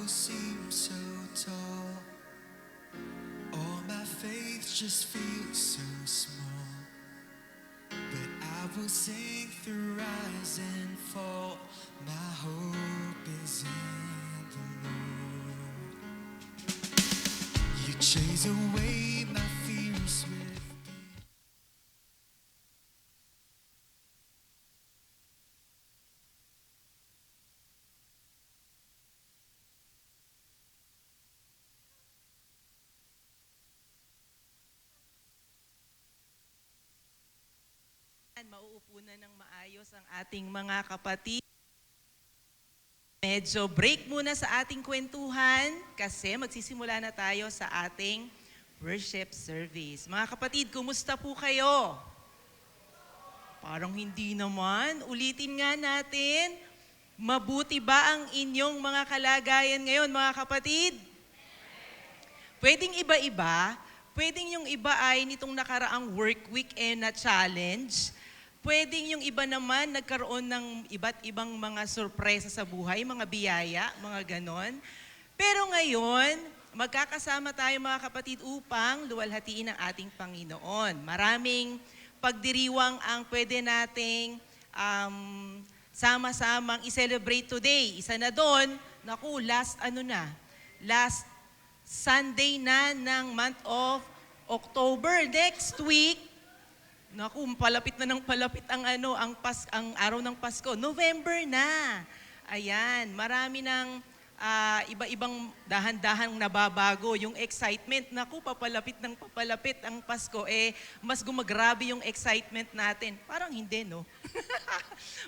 seem so tall. All my faith just feels so small. But I will sing through rise and fall. My hope is in the Lord. You chase away my fears with Mauupo na ng maayos ang ating mga kapatid. Medyo break muna sa ating kwentuhan kasi magsisimula na tayo sa ating worship service. Mga kapatid, kumusta po kayo? Parang hindi naman. Ulitin nga natin. Mabuti ba ang inyong mga kalagayan ngayon, mga kapatid? Pwedeng iba-iba. Pwedeng yung iba ay nitong nakaraang work weekend na challenge. Pwedeng yung iba naman nagkaroon ng iba't ibang mga sorpresa sa buhay, mga biyaya, mga ganon. Pero ngayon, magkakasama tayo mga kapatid upang luwalhatiin ang ating Panginoon. Maraming pagdiriwang ang pwede nating sama-samang i-celebrate today. Isa na doon, last Sunday na ng month of October. Next week, palapit na ng palapit ang araw ng Pasko. November na. Ayan, marami ng iba-ibang dahan-dahang nababago. Yung excitement, papalapit ng papalapit ang Pasko, mas gumagrabe yung excitement natin. Parang hindi, no?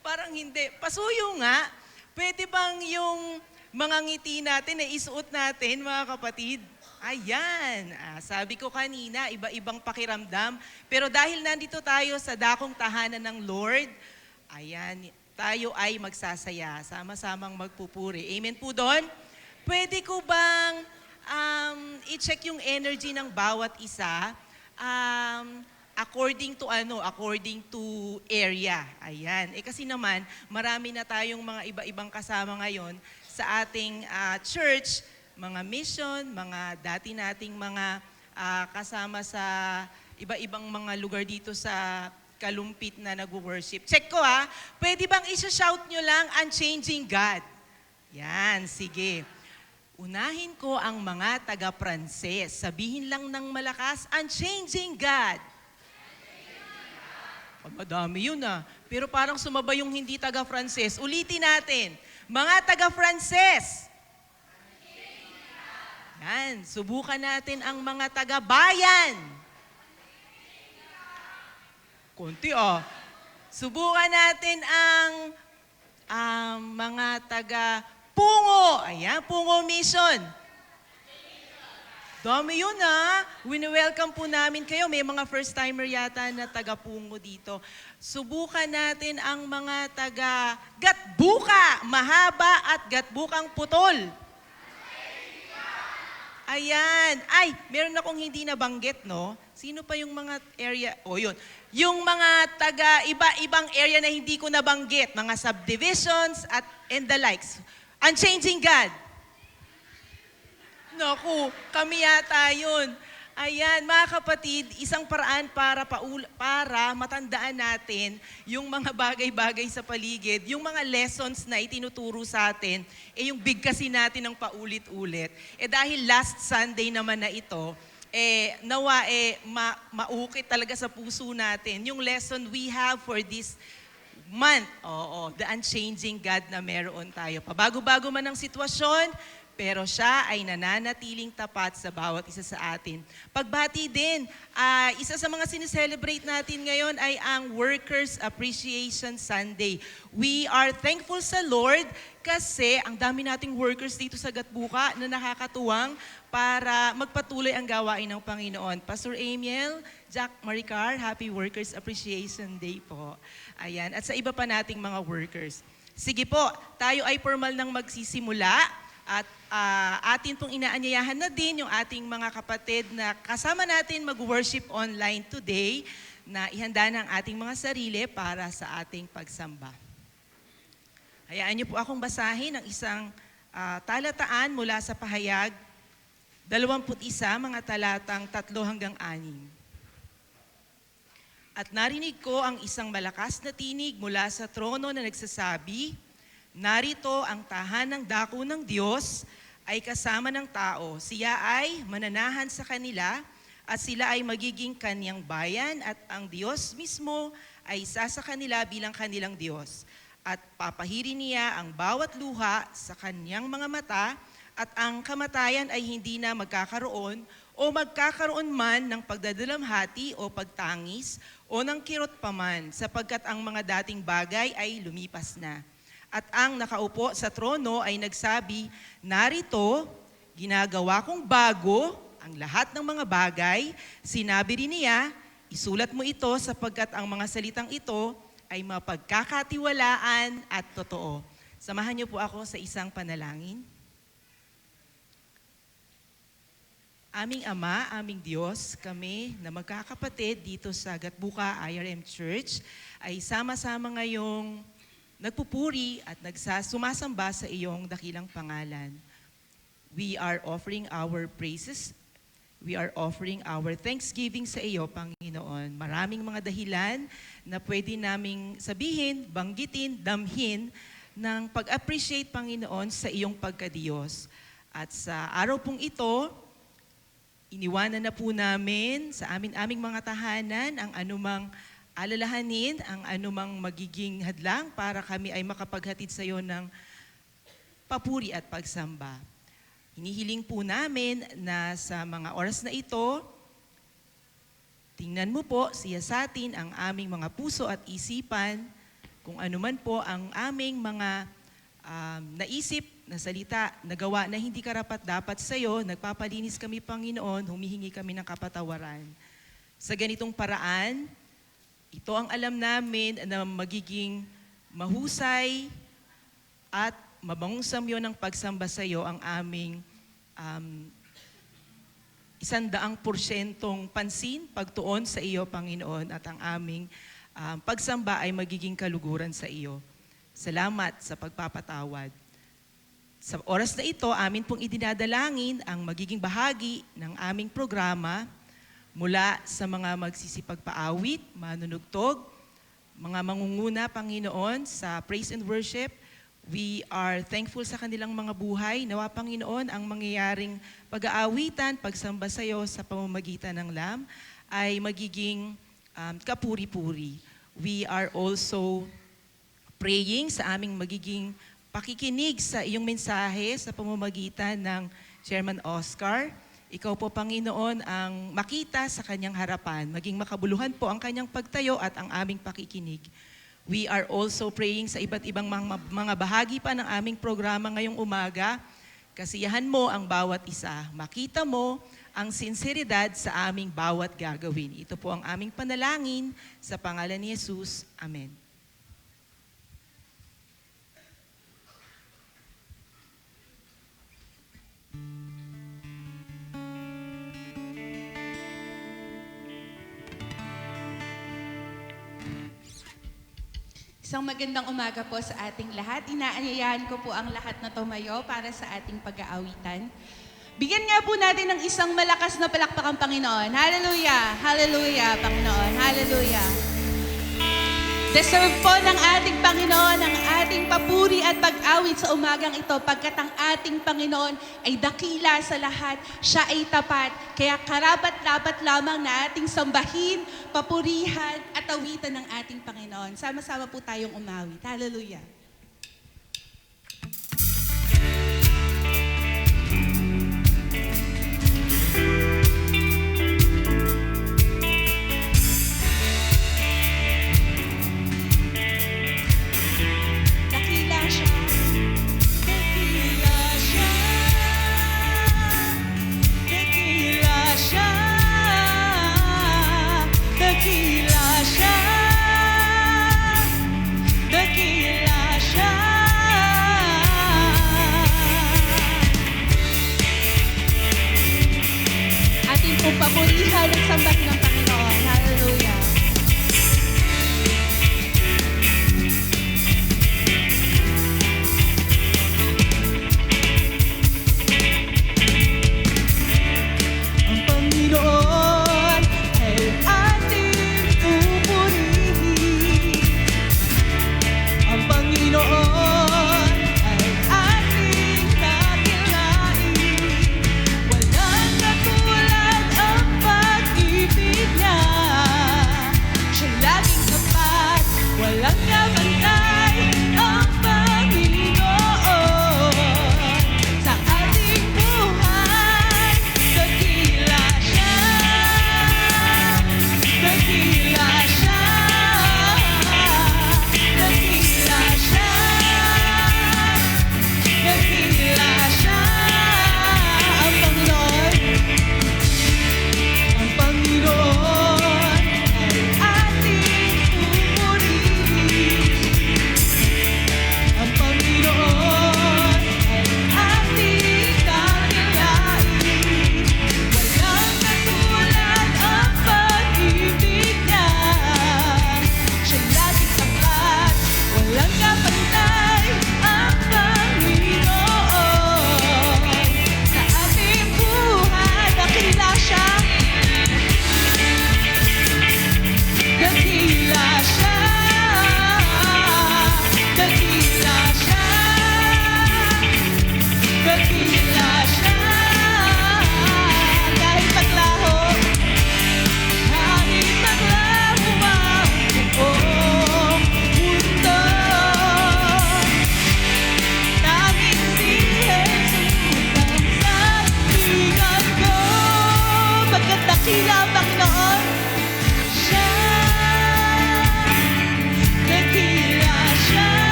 Parang hindi. Pasuyo nga, pwede bang yung mga ngiti natin isuot natin, mga kapatid? Ayan, sabi ko kanina, iba-ibang pakiramdam. Pero dahil nandito tayo sa dakong tahanan ng Lord, ayan, tayo ay magsasaya, sama-samang magpupuri. Amen po doon? Pwede ko bang i-check yung energy ng bawat isa according to area. Ayan. Kasi naman, marami na tayong mga iba-ibang kasama ngayon sa ating church, mga mission, mga dati nating mga kasama sa iba-ibang mga lugar dito sa Kalumpit na nag-worship. Check ko pwede bang isa-shout nyo lang, Unchanging God? Yan, sige. Unahin ko ang mga taga-Pranses. Sabihin lang ng malakas, Unchanging God. Madami yun Pero parang sumabay yung hindi taga-Pranses. Ulitin natin. Mga taga-Pranses. Yan, subukan natin ang mga taga-bayan. Konti Subukan natin ang mga taga-Pungo. Ayan, Pungo Mission. Dami yun Wini-welcome po namin kayo. May mga first-timer yata na taga-Pungo dito. Subukan natin ang mga taga-Gatbuka, Mahaba at Gatbukang Putol. Ayan. Ay, meron akong hindi nabanggit, no? Sino pa yung mga area? Yun. Yung mga taga-iba-ibang area na hindi ko nabanggit. Mga subdivisions and the likes. Unchanging God. Naku, kami yata yun. Ayan, mga kapatid, isang paraan para matandaan natin yung mga bagay-bagay sa paligid, yung mga lessons na itinuturo sa atin, yung bigkasin natin ng paulit-ulit. Dahil last Sunday naman na ito, nawa maukit talaga sa puso natin yung lesson we have for this month. The unchanging God na meron tayo. Pabago-bago man ang sitwasyon, pero siya ay nananatiling tapat sa bawat isa sa atin. Pagbati din, isa sa mga sineselebrate natin ngayon ay ang Workers Appreciation Sunday. We are thankful sa Lord kasi ang dami nating workers dito sa Gatbuka na nakakatuwang para magpatuloy ang gawain ng Panginoon. Pastor Amiel, Jack Maricar, Happy Workers Appreciation Day po. Ayan, at sa iba pa nating mga workers. Sige po, tayo ay formal nang magsisimula. At atin pong inaanyayahan na din yung ating mga kapatid na kasama natin mag-worship online today na ihanda ng ating mga sarili para sa ating pagsamba. Hayaan niyo po akong basahin ang isang talataan mula sa pahayag 21, mga talatang 3 hanggang 6. At narinig ko ang isang malakas na tinig mula sa trono na nagsasabi, "Narito ang tahanang dako ng Diyos ay kasama ng tao. Siya ay mananahan sa kanila at sila ay magiging kanyang bayan at ang Diyos mismo ay isa sa kanila bilang kanilang Diyos. At papahirin niya ang bawat luha sa kanyang mga mata at ang kamatayan ay hindi na magkakaroon o magkakaroon man ng pagdadalamhati o pagtangis o ng kirot paman sapagkat ang mga dating bagay ay lumipas na. At ang nakaupo sa trono ay nagsabi, "Narito, ginagawa kong bago ang lahat ng mga bagay." Sinabi rin niya, "Isulat mo ito sapagkat ang mga salitang ito ay mapagkakatiwalaan at totoo." Samahan niyo po ako sa isang panalangin. Aming Ama, aming Diyos, kami na magkakapatid dito sa Gatbuka IRM Church ay sama-sama ngayong nagpupuri at sumasamba sa iyong dakilang pangalan. We are offering our praises. We are offering our thanksgiving sa iyo, Panginoon. Maraming mga dahilan na pwede naming sabihin, banggitin, damhin ng pag-appreciate, Panginoon, sa iyong pagkadiyos. At sa araw pong ito, iniwanan na po namin sa aming mga tahanan ang anumang alalahanin, ang anumang magiging hadlang para kami ay makapaghatid sa iyo ng papuri at pagsamba. Hinihiling po namin na sa mga oras na ito, tingnan mo po, siyasatin ang aming mga puso at isipan, kung anuman po ang aming mga naisip na salita, nagawa na hindi karapat-dapat sa iyo, nagpapalinis kami, Panginoon, humihingi kami ng kapatawaran. Sa ganitong paraan, ito ang alam namin na magiging mahusay at mabangong samyo ng pagsamba sa iyo ang aming 100% pansin, pagtuon sa iyo, Panginoon, at ang aming pagsamba ay magiging kaluguran sa iyo. Salamat sa pagpapatawad. Sa oras na ito, amin pong idinadalangin ang magiging bahagi ng aming programa mula sa mga magsisipagpaawit, manunugtog, mga mangunguna, Panginoon, sa praise and worship. We are thankful sa kanilang mga buhay. Nawa, Panginoon, ang mangyayaring pag-aawitan, pagsamba sa iyo sa pamamagitan ng LAM ay magiging kapuri-puri. We are also praying sa aming magiging pakikinig sa iyong mensahe sa pamamagitan ng Chairman Oscar. Ikaw po, Panginoon, ang makita sa kanyang harapan. Maging makabuluhan po ang kanyang pagtayo at ang aming pakikinig. We are also praying sa iba't ibang mga bahagi pa ng aming programa ngayong umaga. Kasiyahan mo ang bawat isa. Makita mo ang sinseridad sa aming bawat gagawin. Ito po ang aming panalangin sa pangalan ni Jesus. Amen. Isang magandang umaga po sa ating lahat. Inaanyayahan ko po ang lahat na tumayo para sa ating pag-aawitan. Bigyan nga po natin ng isang malakas na palakpakang Panginoon. Hallelujah! Hallelujah, Panginoon! Hallelujah! Deserve po ng ating Panginoon ang ating papuri at pag-awit sa umagang ito pagkat ang ating Panginoon ay dakila sa lahat. Siya ay tapat. Kaya karapat-dapat lamang na ating sambahin, papurihan at awitan ng ating Panginoon. Sama-sama po tayong umawit. Hallelujah! Dakila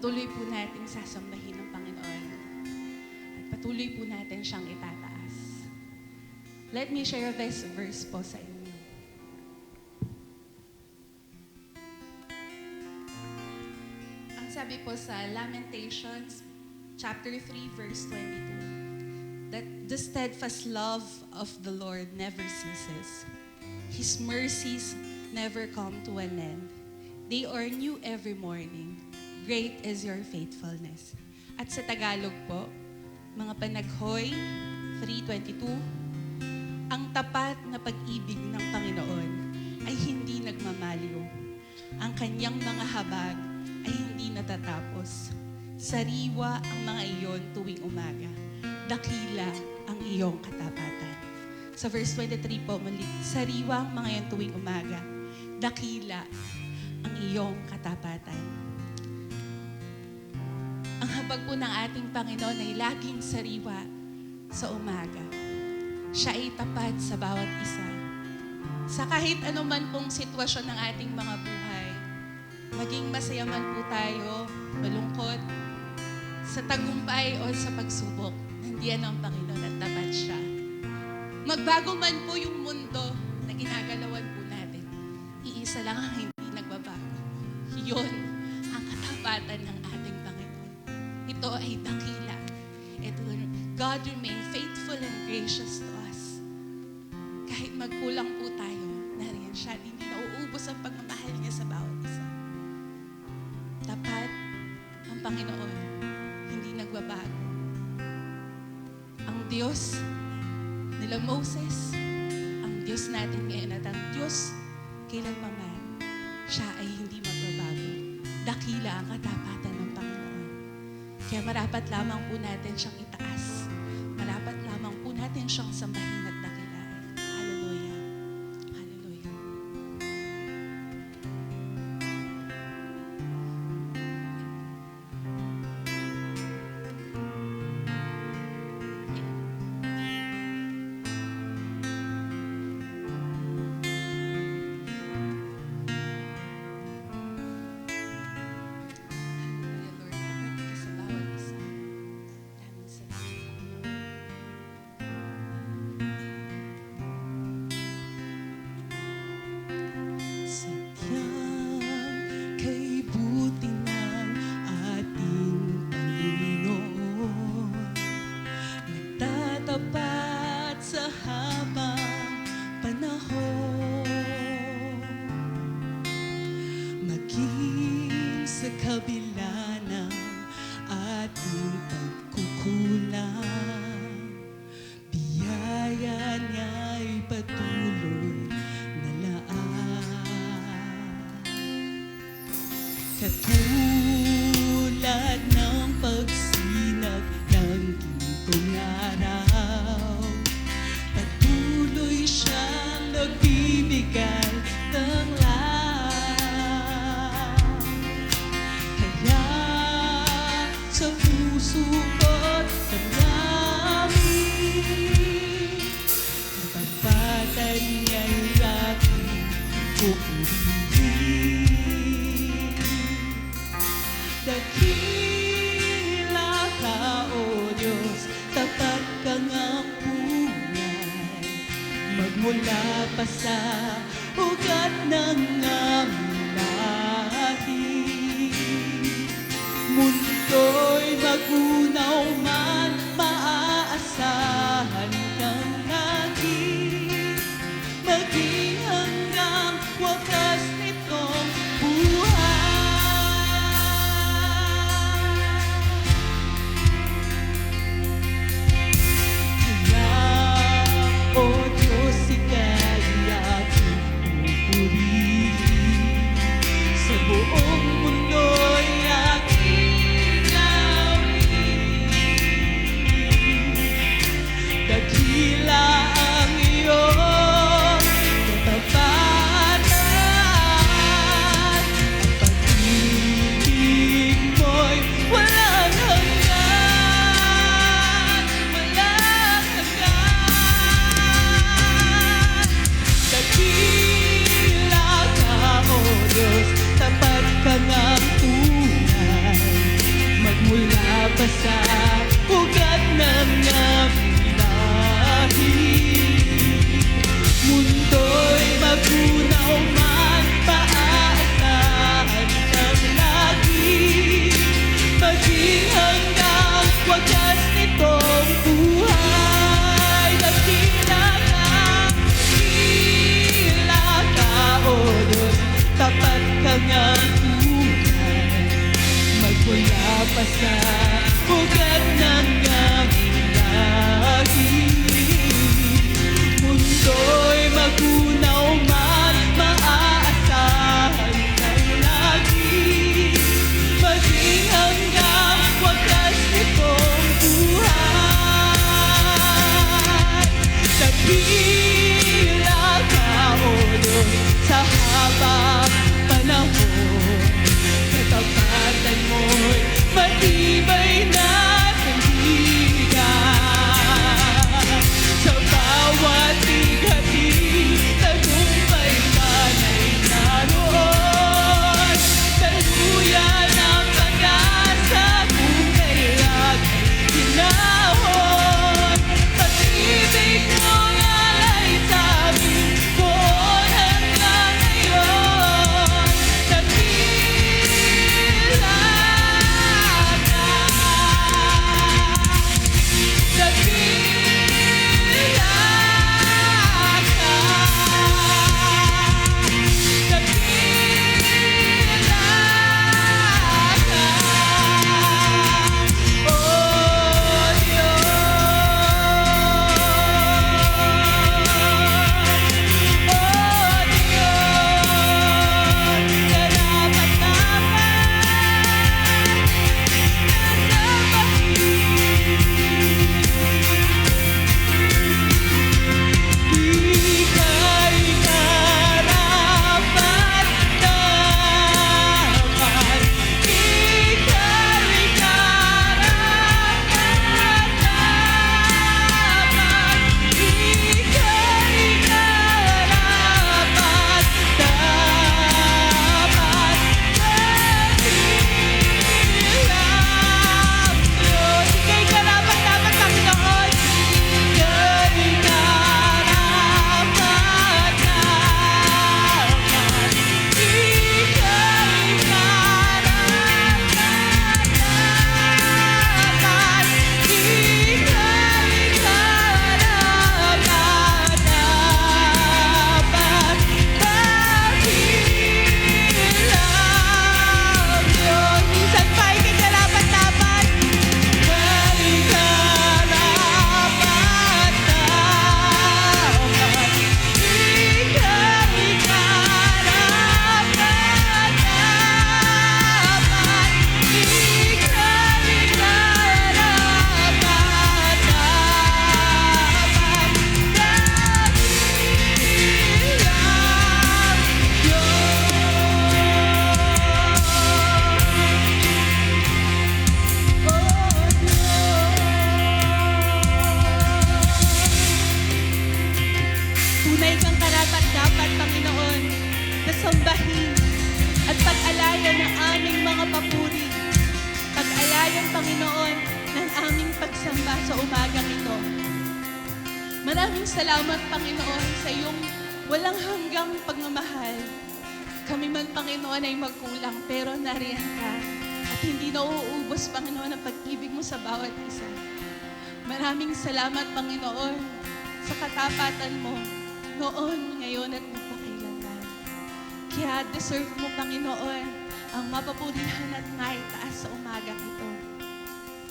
patuloy po nating sasambahin ng Panginoon. At patuloy po natin siyang itataas. Let me share this verse po sa inyo. Ang sabi po sa Lamentations, chapter 3, verse 22, that the steadfast love of the Lord never ceases. His mercies never come to an end. They are new every morning. Great is your faithfulness. At sa Tagalog po, mga panaghoy, 3:22, ang tapat na pag-ibig ng Panginoon ay hindi nagmamaliw. Ang kanyang mga habag ay hindi natatapos. Sariwa ang mga iyon tuwing umaga. Dakila ang iyong katapatan. Sa verse 23 po, sariwa ang mga iyon tuwing umaga. Dakila ang iyong katapatan. Ang habag po ng ating Panginoon ay laging sariwa sa umaga. Siya ay tapat sa bawat isa. Sa kahit anuman pong sitwasyon ng ating mga buhay, maging masaya man po tayo, malungkot, sa tagumpay o sa pagsubok, nandiyan ang Panginoon at tapat siya. Magbago man po yung mundo na ginagalawan po natin, iisa lang ang hindi nagbabago. Yun ang katapatan ng ating Panginoon. Ito ay dakila. God remain faithful and gracious to us. Kahit magkulang po tayo, nariyan siya at hindi nauubos ang pagmamahal niya sa bawat isa. Tapat ang Panginoon, hindi nagbabago. Ang Diyos nila Moses, ang Diyos natin ngayon at ang Diyos kailanman, siya ay hindi magbabago. Dakila ang katapatan ng Panginoon. Kaya marapat lamang po natin siyang itaas. Marapat lamang po natin siyang sambahin at dakilain. Hallelujah. Hallelujah. Hallelujah, Lord. Tapat ka sa bawat isa. Maraming salamat. Sadyang kay buti ng ating Panginoon, nagtatapat sa habang panahon, maging sa kabila ng ating pagkukulang, biyaya niya'y patuloy na laan. Katulad ng pagsinag ng gintong araw, patuloy siyang nagbibigay ng lahat. Kaya sa puso ko't damdamin, katapatan niya'y aking pupurihin. Dakila ka, O Diyos, tapat kang ang buhay, magmula pa sa ugat ng aming lahi. Mundo'y magunaw man, maaasahan kang lagi, maging hanggang wakas nitong buhay. Kaya, O Diyos, ika'y aking pupurihin. mga kulay, magmula pa sa ugat ng aming lahi. Mundo'y magunaw man, maaasahan kay lagi, maging hanggang wakas nitong buhay. Dakila ka, O Diyos, sa habang panahon, katapatan mo'y matibay na sandigan. Sa bawat bigati, tagumpay ka na'y naroon. Daluyan ang pag-asa kung kailan ginahon. Pag-ibig mo ngalay sa amin, buon hanggang ngayon. Dakila ka, dakila ka, dakila ka, O Diyos. O Diyos, ika'y karapat-dapat, Panginoon. Ika'y karapat-dapat, ika'y karapat-dapat, ika'y karapat-dapat, dakilang Diyos. Minsan pa ika'y karapat-dapat, ika'y karapat-dapat, ika'y tunay kang karapat-dapat, Panginoon, na sambahin at pag-alayan ng aming mga papuri. Pag-alayan, Panginoon, ng aming pagsamba sa umagang ito. Maraming salamat, Panginoon, sa iyong walang hanggang pagmamahal. Kami man, Panginoon, ay magkulang, pero nariyan ka. At hindi nauubos, Panginoon, ang pag-ibig mo sa bawat isa. Maraming salamat, Panginoon, sa katapatan mo noon, ngayon at magpakailanman. Kaya deserve mo, Panginoon, ang mapapurihan at maitaas sa umagang ito.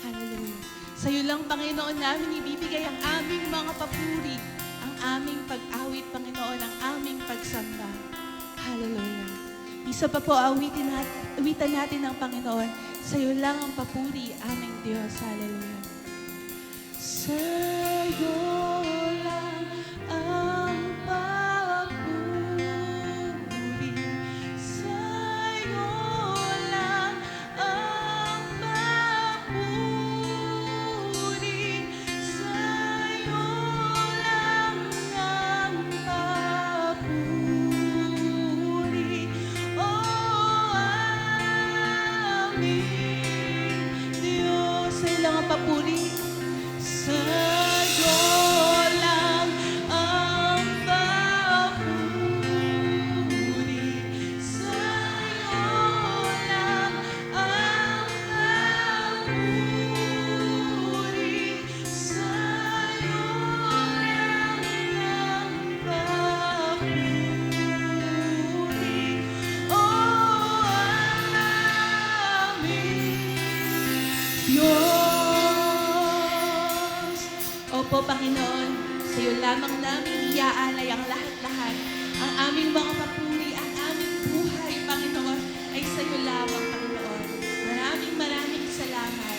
Hallelujah. Sa iyo lang, Panginoon, namin ibibigay ang aming mga papuri, ang aming pag-awit, Panginoon, ang aming pagsamba. Hallelujah. Isa pa po, awitan natin ang Panginoon. Sa iyo lang ang papuri, aming Diyos. Hallelujah. Sa iyo lang ang papuri, sa iyo lang ang papuri, sa iyo lang ang papuri, o aming Diyos. Sa iyo lang ang papuri, sa iyo lang ang papuri, sa iyo lang ang papuri, sa iyo lang ang papuri, o Diyos. Opo, Panginoon, sa iyo lamang namin iaalay ang lahat-lahat. Ang aming mga papuri, ang aming buhay, Panginoon, ay sa iyo lamang, Panginoon. Maraming salamat.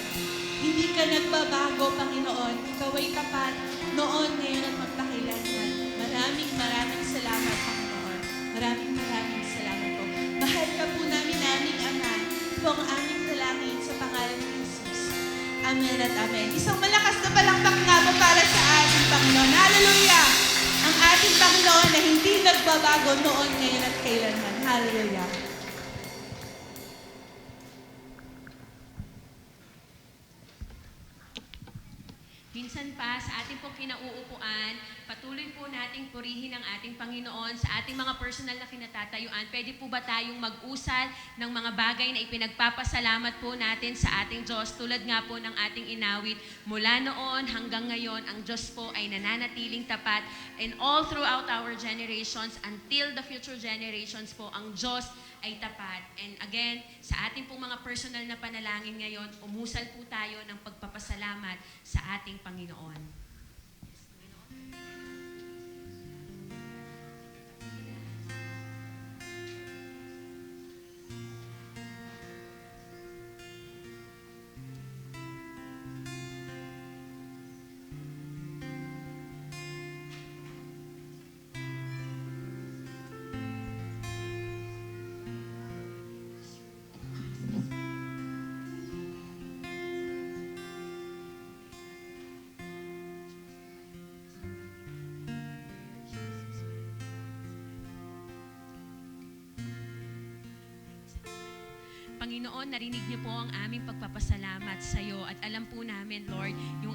Hindi ka nagbabago, Panginoon. Ikaw ay tapat noon, ngayon at magpakailanman. Maraming salamat, Panginoon. Maraming salamat po. Mahal ka po namin, aming Ama. Ito ang aming dalangin sa pangalan ni Jesus. Amen at amen. Isang malakas na palakpak nga po para sa ating Panginoon. Hallelujah! Ang ating Panginoon na hindi nagbabago noon, ngayon at kailanman. Hallelujah! Minsan pa sa ating pong kinauupuan, patuloy po nating purihin ang ating Panginoon sa ating mga personal na kinatatayuan. Pwede po ba tayong mag-usal ng mga bagay na ipinagpapasalamat po natin sa ating Diyos? Tulad nga po ng ating inawit, mula noon hanggang ngayon, ang Diyos po ay nananatiling tapat. And all throughout our generations, until the future generations po, ang Diyos ay tapat. And again, sa ating pong mga personal na panalangin ngayon, umusal po tayo ng pagpapasalamat sa ating Panginoon. Panginoon, narinig niyo po ang aming pagpapasalamat sa iyo at alam po namin, Lord, yung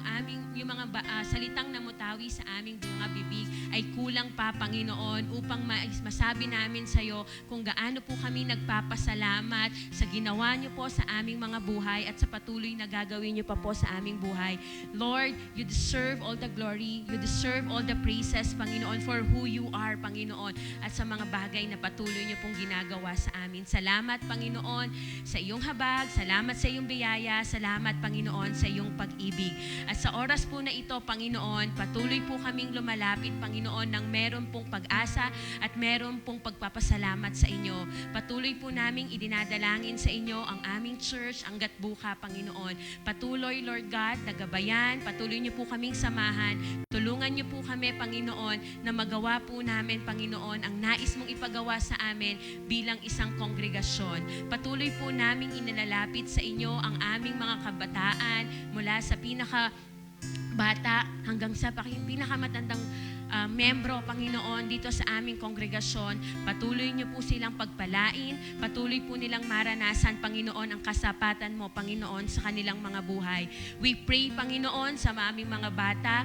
mga salitang namutawi sa aming mga bibig ay kulang pa, Panginoon, upang masabi namin sa iyo kung gaano po kami nagpapasalamat sa ginawa niyo po sa aming mga buhay at sa patuloy na gagawin niyo pa po sa aming buhay. Lord, you deserve all the glory, you deserve all the praises, Panginoon, for who you are, Panginoon, at sa mga bagay na patuloy niyo pong ginagawa sa amin. Salamat, Panginoon, sa iyong habag, salamat sa iyong biyaya, salamat, Panginoon, sa iyong pag-ibig. At sa oras po na ito, Panginoon, patuloy po kaming lumalapit, Panginoon, ng meron pong pag-asa at meron pong pagpapasalamat sa inyo. Patuloy po naming idinadalangin sa inyo ang aming church, ang Gatbuka, Panginoon. Patuloy, Lord God, nagabayan, patuloy niyo po kaming samahan. Tulungan niyo po kami, Panginoon, na magawa po namin, Panginoon, ang nais mong ipagawa sa amin bilang isang kongregasyon. Patuloy po naming inalalapit sa inyo ang aming mga kabataan mula sa pinaka-bata hanggang sa pinakamatandang membro, Panginoon, dito sa aming kongregasyon. Patuloy niyo po silang pagpalain, patuloy po nilang maranasan, Panginoon, ang kasapatan mo, Panginoon, sa kanilang mga buhay. We pray, Panginoon, sa aming mga bata,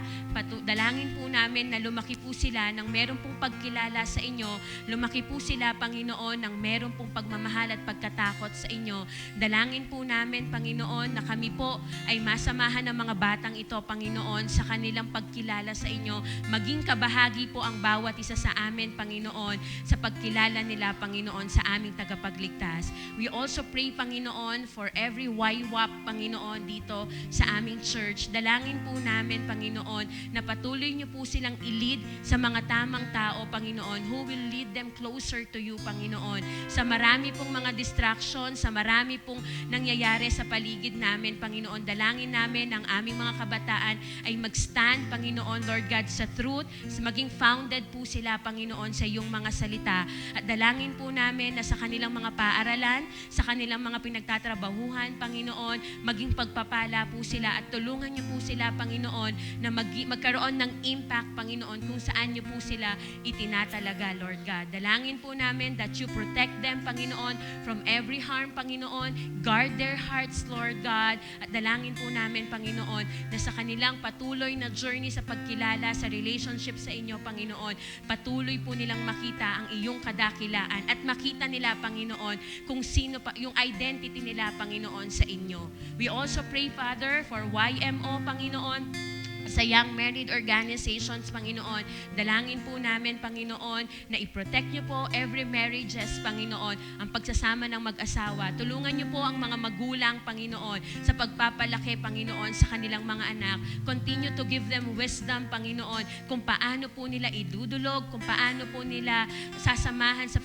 dalangin po namin na lumaki po sila ng meron pong pagkilala sa inyo, lumaki po sila, Panginoon, ng meron pong pagmamahal at pagkatakot sa inyo. Dalangin po namin, Panginoon, na kami po ay masamahan ng mga batang ito, Panginoon, sa kanilang pagkilala sa inyo, maging kabahagi po ang bawat isa sa amin, Panginoon, sa pagkilala nila, Panginoon, sa aming tagapagligtas. We also pray, Panginoon, for every YWAP, Panginoon, dito sa aming church. Dalangin po namin, Panginoon, na patuloy niyo po silang i-lead sa mga tamang tao, Panginoon, who will lead them closer to you, Panginoon. Sa marami pong mga distractions, sa marami pong nangyayari sa paligid namin, Panginoon, dalangin namin ang aming mga kabataan ay mag-stand, Panginoon, Lord God, sa truth, maging founded po sila, Panginoon, sa iyong mga salita. At dalangin po namin na sa kanilang mga paaralan, sa kanilang mga pinagtatrabahuhan, Panginoon, maging pagpapala po sila at tulungan niyo po sila, Panginoon, na magkaroon ng impact, Panginoon, kung saan niyo po sila itinatalaga, Lord God. Dalangin po namin that you protect them, Panginoon, from every harm, Panginoon. Guard their hearts, Lord God. At dalangin po namin, Panginoon, na sa kanilang patuloy na journey sa pagkilala, sa relationship sa inyo, Panginoon, patuloy po nilang makita ang iyong kadakilaan at makita nila, Panginoon, kung sino pa, yung identity nila, Panginoon, sa inyo. We also pray, Father, for YMO, Panginoon, sa young married organizations, Panginoon. Dalangin po namin, Panginoon, na i-protect niyo po every marriages, Panginoon, ang pagsasama ng mag-asawa. Tulungan niyo po ang mga magulang, Panginoon, sa pagpapalaki, Panginoon, sa kanilang mga anak. Continue to give them wisdom, Panginoon, kung paano po nila idudulog, kung paano po nila sasamahan sa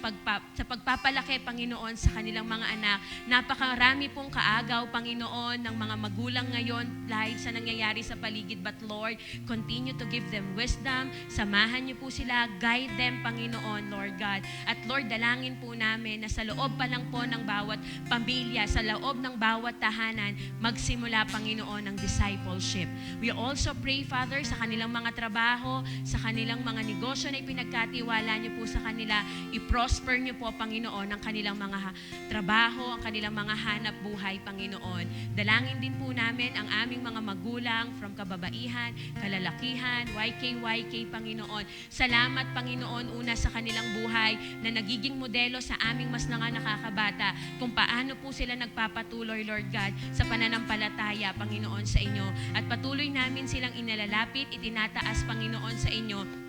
pagpapalaki, Panginoon, sa kanilang mga anak. Napakarami pong kaagaw, Panginoon, ng mga magulang ngayon dahil sa nangyayari sa paligid. But Lord, continue to give them wisdom. Samahan niyo po sila. Guide them, Panginoon, Lord God. At Lord, dalangin po namin na sa loob pa lang po ng bawat pamilya, sa loob ng bawat tahanan, magsimula, Panginoon, ng discipleship. We also pray, Father, sa kanilang mga trabaho, sa kanilang mga negosyo na ipinagkatiwala niyo po sa kanila. I-prosper niyo po, Panginoon, ang kanilang mga trabaho, ang kanilang mga hanap buhay, Panginoon. Dalangin din po namin ang aming mga magulang from kababaihan, kalalakihan, YK, Panginoon. Salamat, Panginoon, una sa kanilang buhay na nagiging modelo sa aming mas nakakabata kung paano po sila nagpapatuloy, Lord God, sa pananampalataya, Panginoon, sa inyo. At patuloy namin silang inalalapit, itinataas, Panginoon, sa inyo.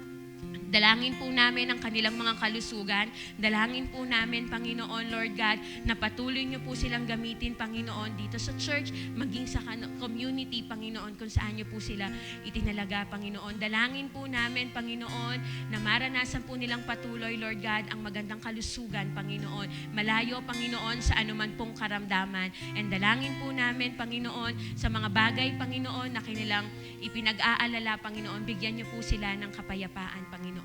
Dalangin po namin ang kanilang mga kalusugan. Dalangin po namin, Panginoon, Lord God, na patuloy niyo po silang gamitin, Panginoon, dito sa church, maging sa community, Panginoon, kung saan niyo po sila itinalaga, Panginoon. Dalangin po namin, Panginoon, na maranasan po nilang patuloy, Lord God, ang magandang kalusugan, Panginoon. Malayo, Panginoon, sa anuman pong karamdaman. And dalangin po namin, Panginoon, sa mga bagay, Panginoon, na kanilang ipinag-aalala, Panginoon, bigyan niyo po sila ng kapayapaan, Panginoon.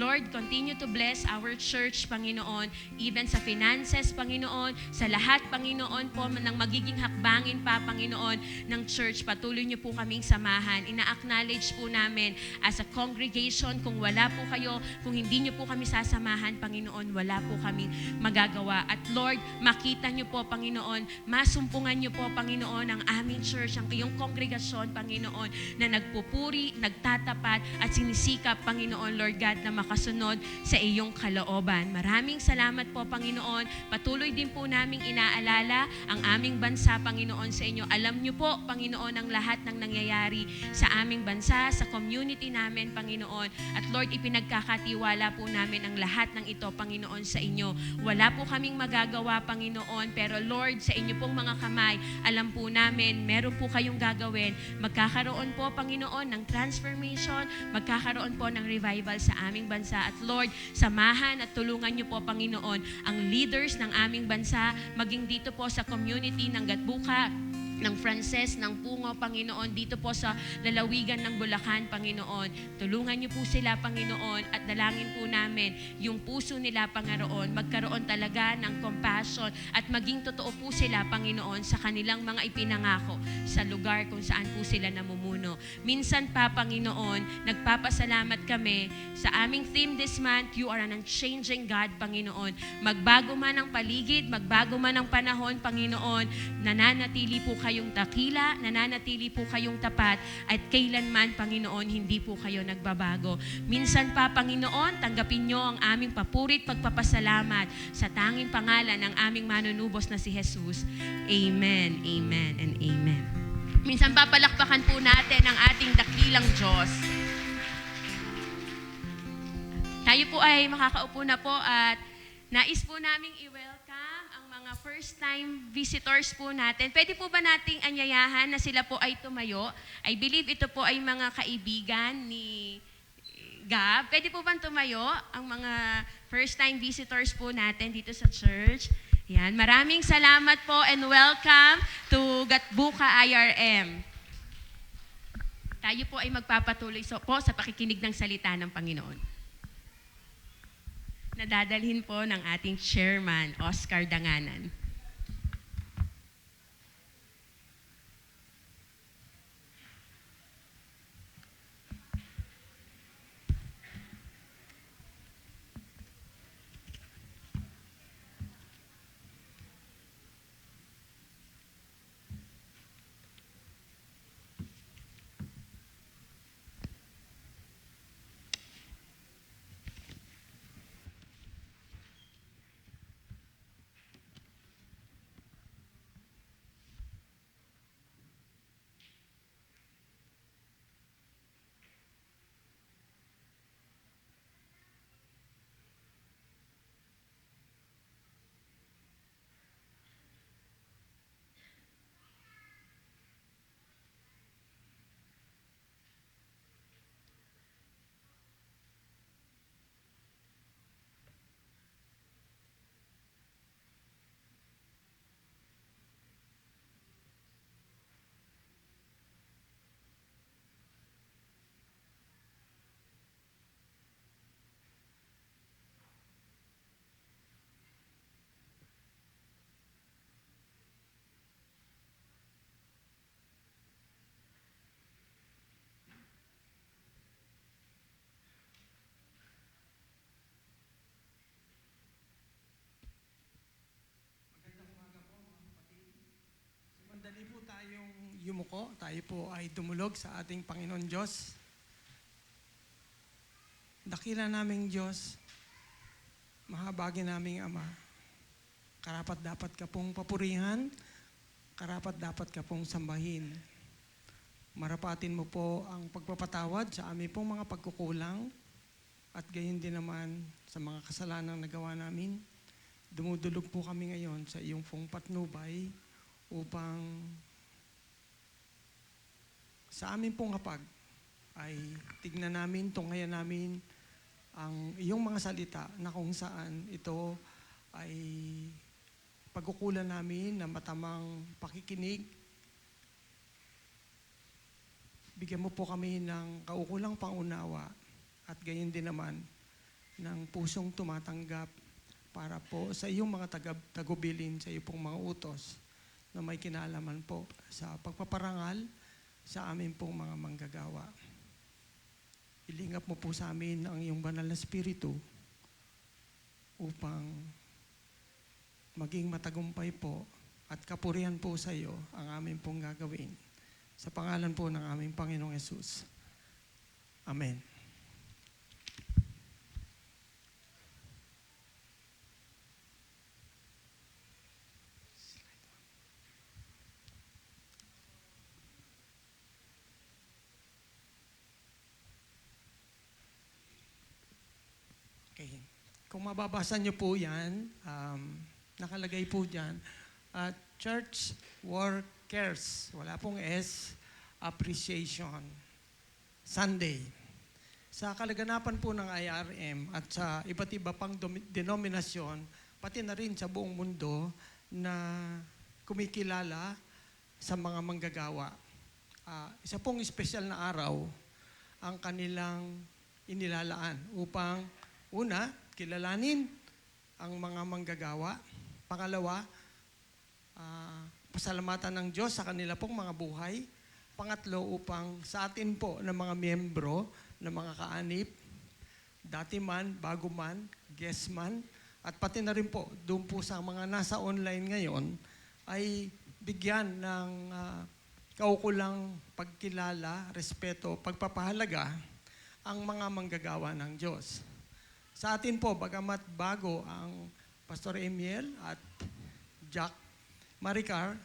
Lord, continue to bless our church, Panginoon, even sa finances, Panginoon, sa lahat, Panginoon, po ng magiging hakbangin pa, Panginoon, ng church. Patuloy niyo po kaming samahan. Ina-acknowledge po namin as a congregation, kung wala po kayo, kung hindi niyo po kami sasamahan, Panginoon, wala po kaming magagawa. At Lord, makita niyo po, Panginoon, masumpungan niyo po, Panginoon, ang aming church, ang iyong kongregasyon, Panginoon, na nagpupuri, nagtatapat, at sinisikap, Panginoon, Lord God, na makasunod sa iyong kalooban. Maraming salamat po, Panginoon. Patuloy din po naming inaalala ang aming bansa, Panginoon, sa inyo. Alam niyo po, Panginoon, ang lahat ng nangyayari sa aming bansa, sa community namin, Panginoon. At Lord, ipinagkakatiwala po namin ang lahat ng ito, Panginoon, sa inyo. Wala po kaming magagawa, Panginoon, pero Lord, sa inyo pong mga kamay, alam po namin, meron po kayong gagawin. Magkakaroon po, Panginoon, ng transformation, magkakaroon po ng revival sa aming bansa. At Lord, samahan at tulungan niyo po, Panginoon, ang leaders ng aming bansa, maging dito po sa community ng Gatbuka, ng Frances, ng Pungo, Panginoon, dito po sa lalawigan ng Bulacan, Panginoon. Tulungan niyo po sila, Panginoon, at dalangin po namin yung puso nila, Panginoon, magkaroon talaga ng compassion at maging totoo po sila, Panginoon, sa kanilang mga ipinangako sa lugar kung saan po sila namumuno. Minsan pa, Panginoon, nagpapasalamat kami sa aming theme this month, You are an unchanging God, Panginoon. Magbago man ang paligid, magbago man ang panahon, Panginoon, nananatili po kayong dakila, nananatili po kayong tapat, at kailanman, Panginoon, hindi po kayo nagbabago. Minsan pa, Panginoon, tanggapin niyo ang aming papurit pagpapasalamat sa tanging pangalan ng aming manunubos na si Jesus. Amen, amen, and amen. Minsan pa, palakpakan po natin ang ating dakilang Diyos. Tayo po ay makakaupo na po at nais po naming i-welcome ang mga first-time visitors po natin. Pwede po ba nating anyayahan na sila po ay tumayo? I believe ito po ay mga kaibigan ni Gab. Pwede po ba tumayo ang mga first-time visitors po natin dito sa church? Yan. Maraming salamat po and welcome to Gatbuka IRM. Tayo po ay magpapatuloy po sa pakikinig ng salita ng Panginoon. Nadadalhin po ng ating chairman, Oscar Danganan. yumuko, tayo po ay dumulog sa ating Panginoon Diyos. Dakila naming Diyos, mahabagin naming Ama, karapat dapat ka pong papurihan, karapat dapat ka pong sambahin. Marapatin mo po ang pagpapatawad sa aming pong mga pagkukulang at gayon din naman sa mga kasalanang nagawa namin. Dumudulog po kami ngayon sa iyong pong patnubay upang sa amin pong hapag ay tignan namin, tunghayan namin ang iyong mga salita na kung saan ito ay pagkukulan namin na matamang pakikinig. Bigyan mo po kami ng kaukulang pangunawa at gayon din naman ng pusong tumatanggap para po sa iyong mga tagubilin sa iyong pong mga utos na may kinalaman po sa pagpaparangal sa amin pong mga manggagawa. Ilingap mo po sa amin ang iyong banal na Espiritu upang maging matagumpay po at kapurihan po sa iyo ang amin pong gagawin. Sa pangalan po ng aming Panginoong Yesus. Amen. Okay. Kung mababasa niyo po yan, nakalagay po dyan, church workers, wala pong S, appreciation, Sunday. Sa kalaganapan po ng IRM at sa iba't iba pang denominasyon, pati na rin sa buong mundo na kumikilala sa mga manggagawa. Isa pong espesyal na araw ang kanilang inilalaan upang una, kilalanin ang mga manggagawa. Pangalawa, pasalamatan ng Diyos sa kanila pong mga buhay. Pangatlo, upang sa atin po ng mga miyembro, ng mga kaanib, dati man, bago man, guest man, at pati na rin po, doon po sa mga nasa online ngayon, ay bigyan ng kaukulang pagkilala, respeto, pagpapahalaga ang mga manggagawa ng Diyos. Sa atin po, bagamat bago ang Pastor Emiel at Jack Maricar,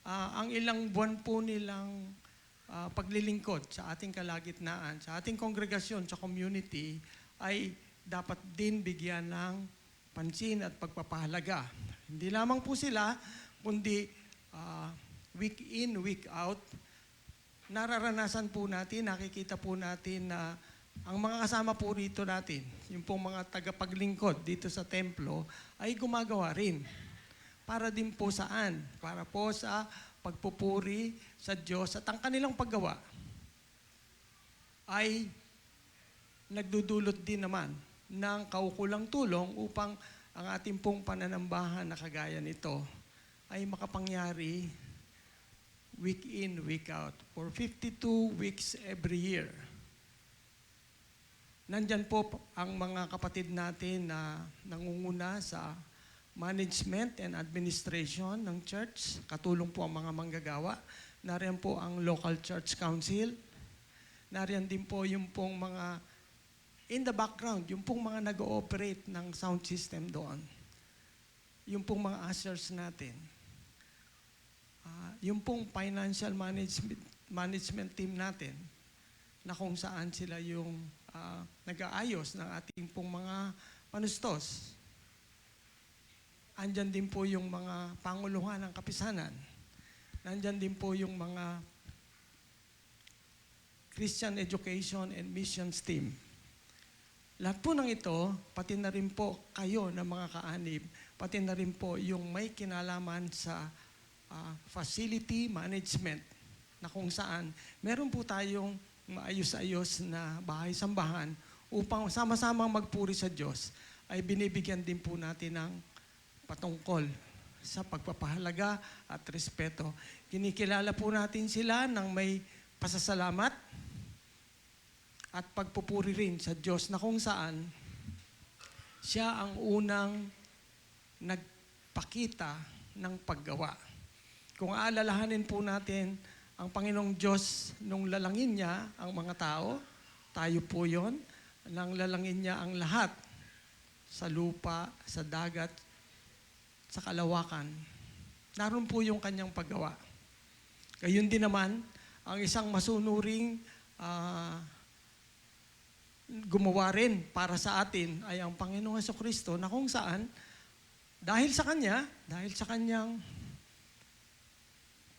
ang ilang buwan po nilang paglilingkod sa ating kalagitnaan, sa ating kongregasyon, sa community, ay dapat din bigyan ng pansin at pagpapahalaga. Hindi lamang po sila, kundi week in, week out, nararanasan po natin, nakikita po natin na ang mga kasama po rito natin, yung pong mga tagapaglingkod dito sa templo, ay gumagawa rin. Para din po saan? Para po sa pagpupuri sa Diyos at ang kanilang paggawa ay nagdudulot din naman ng kaukulang tulong upang ang ating pong pananambahan na kagaya nito ay makapangyari week in, week out for 52 weeks every year. Nandyan po ang mga kapatid natin na nangunguna sa management and administration ng church. Katulong po ang mga manggagawa. Nariyan po ang local church council. Nariyan din po yung pong mga in the background, yung pong mga nag-ooperate ng sound system doon. Yung pong mga ushers natin. Yung pong financial management team natin na kung saan sila yung nag-aayos ng ating pong mga panustos. Andyan din po yung mga panguluhan ng kapisanan. Nandyan din po yung mga Christian Education and Missions Team. Lahat po ng ito, pati na rin po kayo na mga kaanib, pati na rin po yung may kinalaman sa facility management na kung saan meron po tayong maayos-ayos na bahay-sambahan upang sama-samang magpuri sa Diyos ay binibigyan din po natin ng patungkol sa pagpapahalaga at respeto. Kinikilala po natin sila ng may pasasalamat at pagpupuri rin sa Diyos na kung saan siya ang unang nagpakita ng paggawa. Kung aalalahanin po natin ang Panginoong Diyos, nung lalangin niya ang mga tao, tayo po yon, nang lalangin niya ang lahat sa lupa, sa dagat, sa kalawakan. Naroon po yung kanyang paggawa. Gayun din naman, ang isang masunuring gumawa rin para sa atin ay ang Panginoong Jesucristo na kung saan, dahil sa kanyang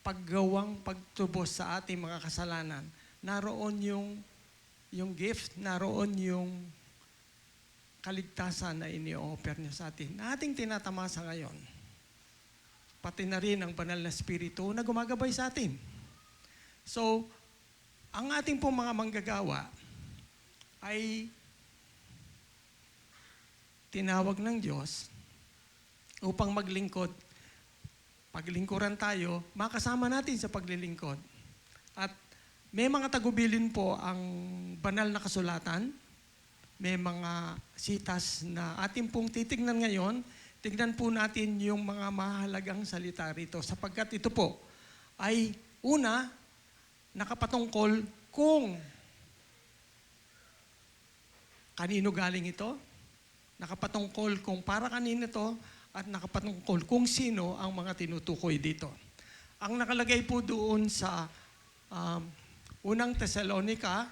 paggawang pagtubos sa ating mga kasalanan, naroon yung gift, naroon yung kaligtasan na ini-offer niya sa atin, na ating tinatamasa ngayon. Pati na rin ang banal na Espiritu na gumagabay sa atin. So, ang ating pong mga manggagawa ay tinawag ng Diyos upang maglingkod. Paglingkuran tayo, makasama natin sa paglilingkod. At may mga tagubilin po ang banal na kasulatan, may mga sitas na ating pong titignan ngayon. Tignan po natin yung mga mahalagang salita rito sapagkat ito po ay una, nakapatungkol kung kanino galing ito, nakapatungkol kung para kanino ito, at nakapatungkol kung sino ang mga tinutukoy dito. Ang nakalagay po doon sa unang Thessalonica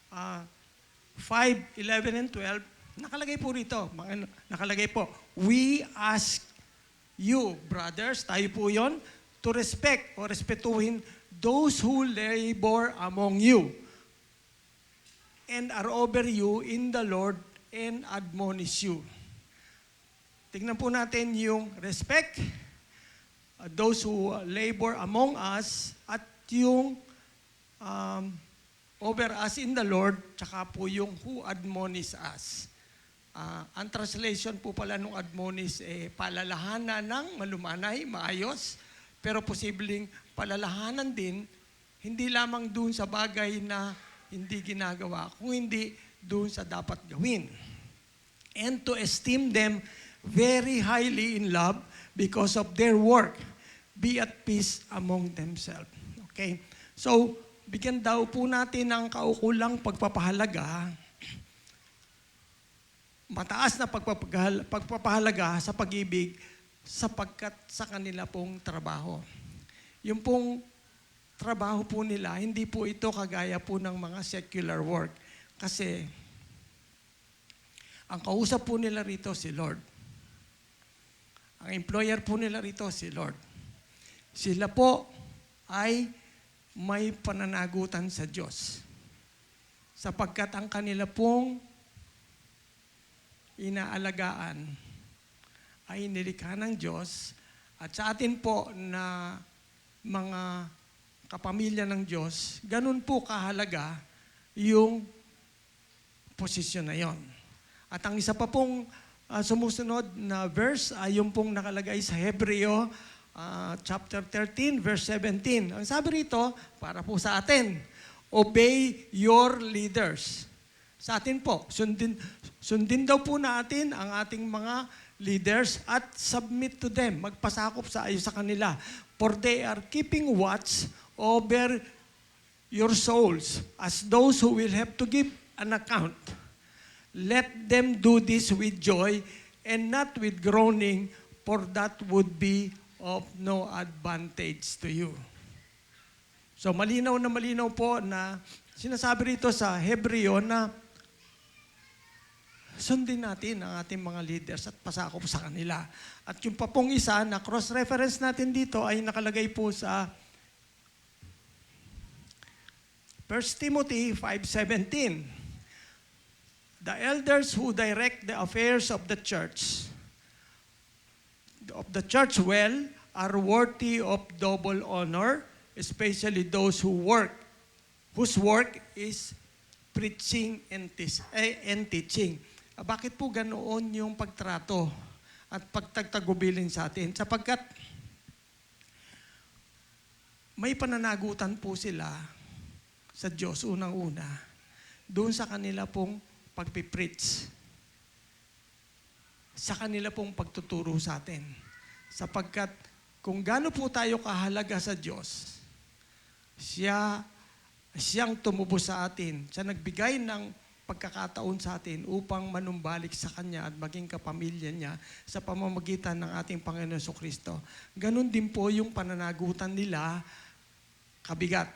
5:11 and 12, nakalagay po rito, nakalagay po, we ask you, brothers, tayo po yon, to respect o respetuhin those who labor among you and are over you in the Lord and admonish you. Tingnan po natin yung respect, those who labor among us, at yung over us in the Lord, tsaka po yung who admonish us. Ang translation po pala nung admonish, palalahanan ng malumanay, maayos, pero posibleng palalahanan din, hindi lamang dun sa bagay na hindi ginagawa, kung hindi doon sa dapat gawin. And to esteem them very highly in love because of their work. Be at peace among themselves. Okay? So, bigyan daw po natin ng kaukulang pagpapahalaga, mataas na pagpapahalaga sa pag-ibig sapagkat sa kanila pong trabaho. Yung pong trabaho po nila, hindi po ito kagaya po ng mga secular work. Kasi, ang kausap po nila rito si Lord. Ang employer po nila rito si Lord. Sila po ay may pananagutan sa Diyos. Sapagkat ang kanila pong inaalagaan ay nilikha ng Diyos. At sa atin po na mga kapamilya ng Diyos, ganun po kahalaga yung posisyon na yon. At ang isa pa pong sumusunod na verse ay yung pong nakalagay sa Hebreo chapter 13, verse 17. Ang sabi rito, para po sa atin, obey your leaders. Sa atin po, sundin daw po natin ang ating mga leaders at submit to them, magpasakop sa ayo sa kanila. For they are keeping watch over your souls as those who will have to give an account. Let them do this with joy and not with groaning, for that would be of no advantage to you. So malinaw na malinaw po na sinasabi rito sa Hebreo na sundin natin ang ating mga leaders at pasakop sa kanila. At yung pa pong isa na cross-reference natin dito ay nakalagay po sa 1 Timothy 5:17. The elders who direct the affairs of the church well are worthy of double honor, especially those whose work is preaching and teaching. Bakit po ganoon yung pagtrato at pagtagtagubilin sa atin? Sapagkat may pananagutan po sila sa Diyos unang-una doon sa kanila pong pagpipreach, sa kanila pong pagtuturo sa atin. Sapagkat kung gaano po tayo kahalaga sa Diyos, siyang tumubos sa atin. Siya nagbigay ng pagkakataon sa atin upang manumbalik sa Kanya at maging kapamilya niya sa pamamagitan ng ating Panginoon Jesucristo. Ganon din po yung pananagutan nila kabigat.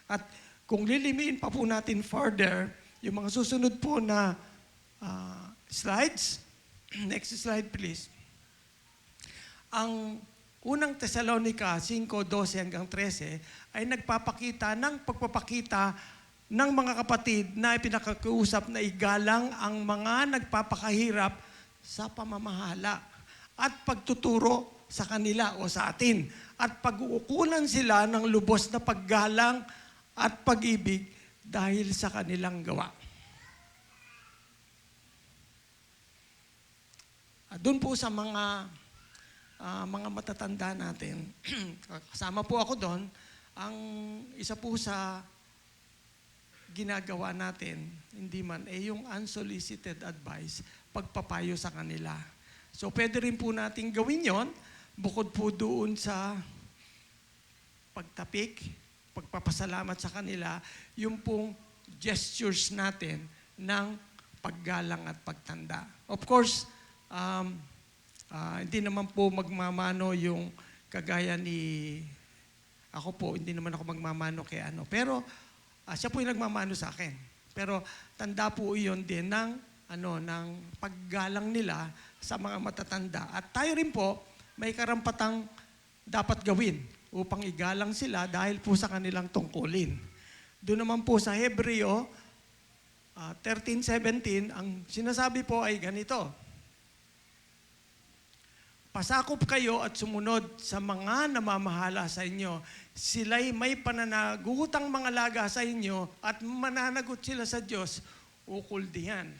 At kung lilimiin pa po natin further, yung mga susunod po na slides, next slide please. Ang unang Tesalonica 5:12 hanggang 13 ay nagpapakita ng pagpapakita ng mga kapatid na pinakakiusap na igalang ang mga nagpapakahirap sa pamamahala at pagtuturo sa kanila o sa atin at pag-uukulan sila ng lubos na paggalang at pag-ibig dahil sa kanilang gawa. Doon po sa mga matatanda natin, kasama po ako doon, ang isa po sa ginagawa natin, hindi man, yung unsolicited advice, pagpapayo sa kanila. So pwede rin po natin gawin yon, bukod po doon sa pagtapik, pagpapasalamat sa kanila, yung pong gestures natin ng paggalang at pagtanda. Of course, hindi naman po magmamano yung kagaya ni ako po, hindi naman ako magmamano kay ano. Pero siya po yung nagmamano sa akin. Pero tanda po iyon din ng paggalang nila sa mga matatanda. At tayo rin po may karampatang dapat gawin upang igalang sila dahil po sa kanilang tungkulin. Doon naman po sa Hebreo 13:17, ang sinasabi po ay ganito: pasakop kayo at sumunod sa mga namamahala sa inyo. Sila'y may pananagutang mga laga sa inyo at mananagot sila sa Diyos, ukol diyan.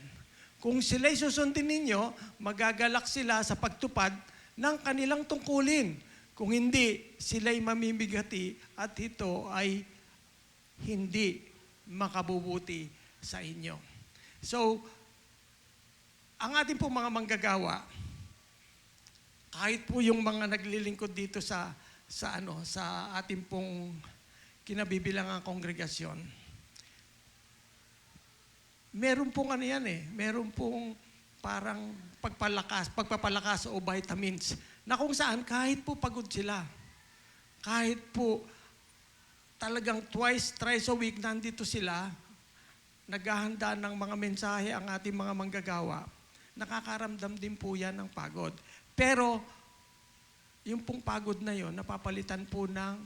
Kung sila'y susundin ninyo, magagalak sila sa pagtupad ng kanilang tungkulin. Kung hindi, sila'y mamimigati at ito ay hindi makabubuti sa inyo. So, ang ating po mga manggagawa, kahit po yung mga naglilingkod dito sa ating pong kinabibilangang kongregasyon, meron pong meron pong parang pagpapalakas o vitamins na kung saan kahit po pagod sila, kahit po talagang twice, thrice a week nandito sila, naghahanda ng mga mensahe ang ating mga manggagawa, nakakaramdam din po yan ng pagod. Pero, yung pong pagod na yon, napapalitan po ng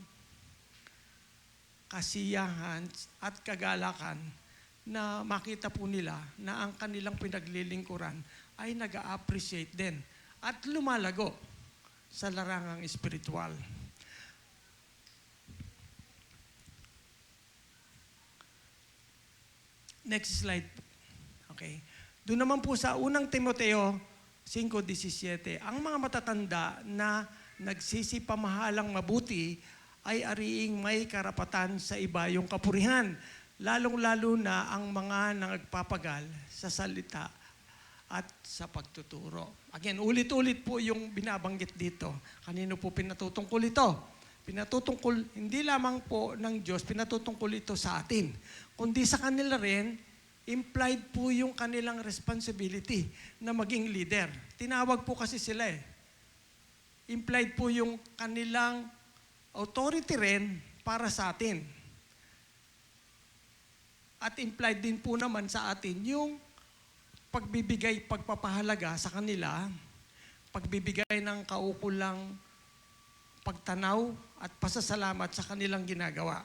kasiyahan at kagalakan na makita po nila na ang kanilang pinaglilingkuran ay nag-a-appreciate din at lumalago sa larangang espiritual. Next slide. Okay. Doon naman po sa unang Timoteo 5:17, ang mga matatanda na nagsisipamahalang mabuti ay ariing may karapatan sa iba yung kapurihan, lalong-lalo na ang mga nagpapagal sa salita at sa pagtuturo. Again, ulit-ulit po yung binabanggit dito. Kanino po pinatutungkol ito? Pinatutungkol hindi lamang po ng Diyos, pinatutungkol ito sa atin, kundi sa kanila rin. Implied po yung kanilang responsibility na maging leader. Tinawag po kasi sila Implied po yung kanilang authority rin para sa atin. At implied din po naman sa atin yung pagbibigay, pagpapahalaga sa kanila, pagbibigay ng kaukulang pagtanaw at pasasalamat sa kanilang ginagawa.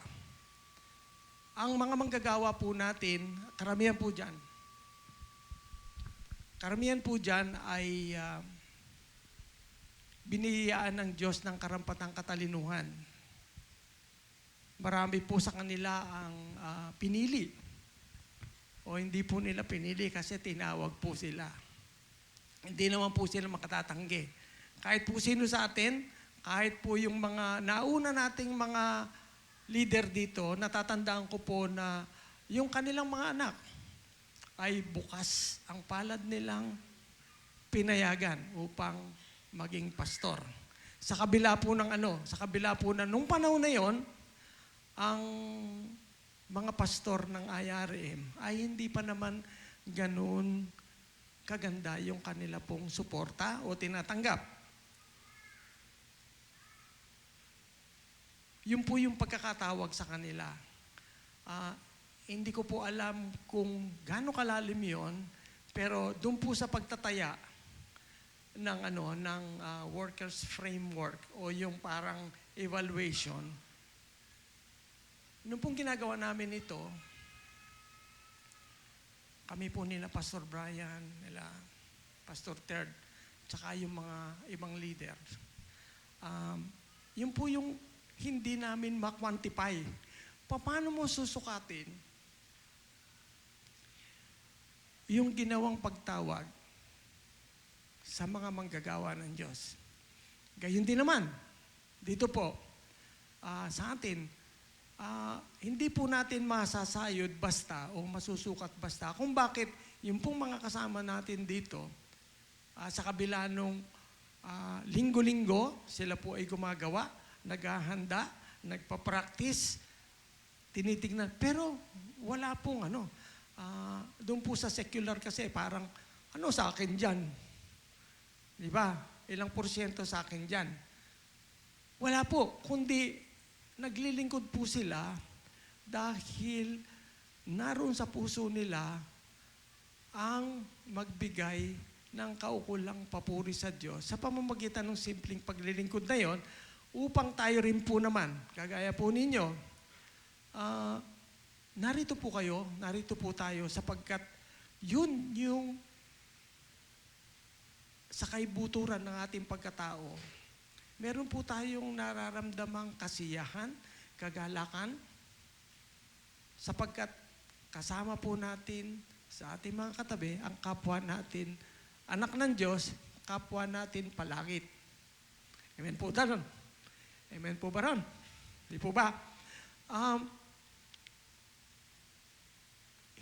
Ang mga manggagawa po natin, karamihan po dyan ay biniyayaan ng Diyos ng karampatang katalinuhan. Marami po sa kanila ang pinili. O hindi po nila pinili kasi tinawag po sila. Hindi naman po sila makatatanggi. Kahit po sino sa atin, kahit po yung mga nauna nating mga leader dito, natatandaan ko po na yung kanilang mga anak ay bukas ang palad nilang pinayagan upang maging pastor. sa kabila po ng sa kabila po na nung panahon na yon, ang mga pastor ng IRM ay hindi pa naman ganun kaganda yung kanila pong suporta o tinatanggap. Yun po yung pagkakatawag sa kanila. Hindi ko po alam kung gaano kalalim yon, pero doon po sa pagtataya ng workers framework o yung parang evaluation, nung pong ginagawa namin ito, kami po nila Pastor Brian, nila Pastor Ted, tsaka yung mga ibang leader. Yun po yung hindi namin ma-quantify. Paano mo susukatin yung ginawang pagtawag sa mga manggagawa ng Diyos? Gayun din naman, dito po, sa atin, hindi po natin masasayod basta o masusukat basta kung bakit yung pong mga kasama natin dito, sa kabila nung linggo-linggo, sila po ay gumagawa, naghahanda, nagpa-practice, tinitignan. Pero wala pong doon po sa secular kasi parang, sa akin dyan? Di ba? Ilang porsyento sa akin dyan? Wala po, kundi naglilingkod po sila dahil naroon sa puso nila ang magbigay ng kaukulang papuri sa Diyos sa pamamagitan ng simpleng paglilingkod na yon, upang tayo rin po naman, kagaya po ninyo, narito po kayo, narito po tayo sapagkat yun yung sa kaibuturan ng ating pagkatao. Meron po tayong nararamdamang kasiyahan, kagalakan, sapagkat kasama po natin sa ating mga katabi ang kapwa natin, anak ng Diyos, kapwa natin palangit. Amen po ba ron? Amen po ba ron? Di po ba?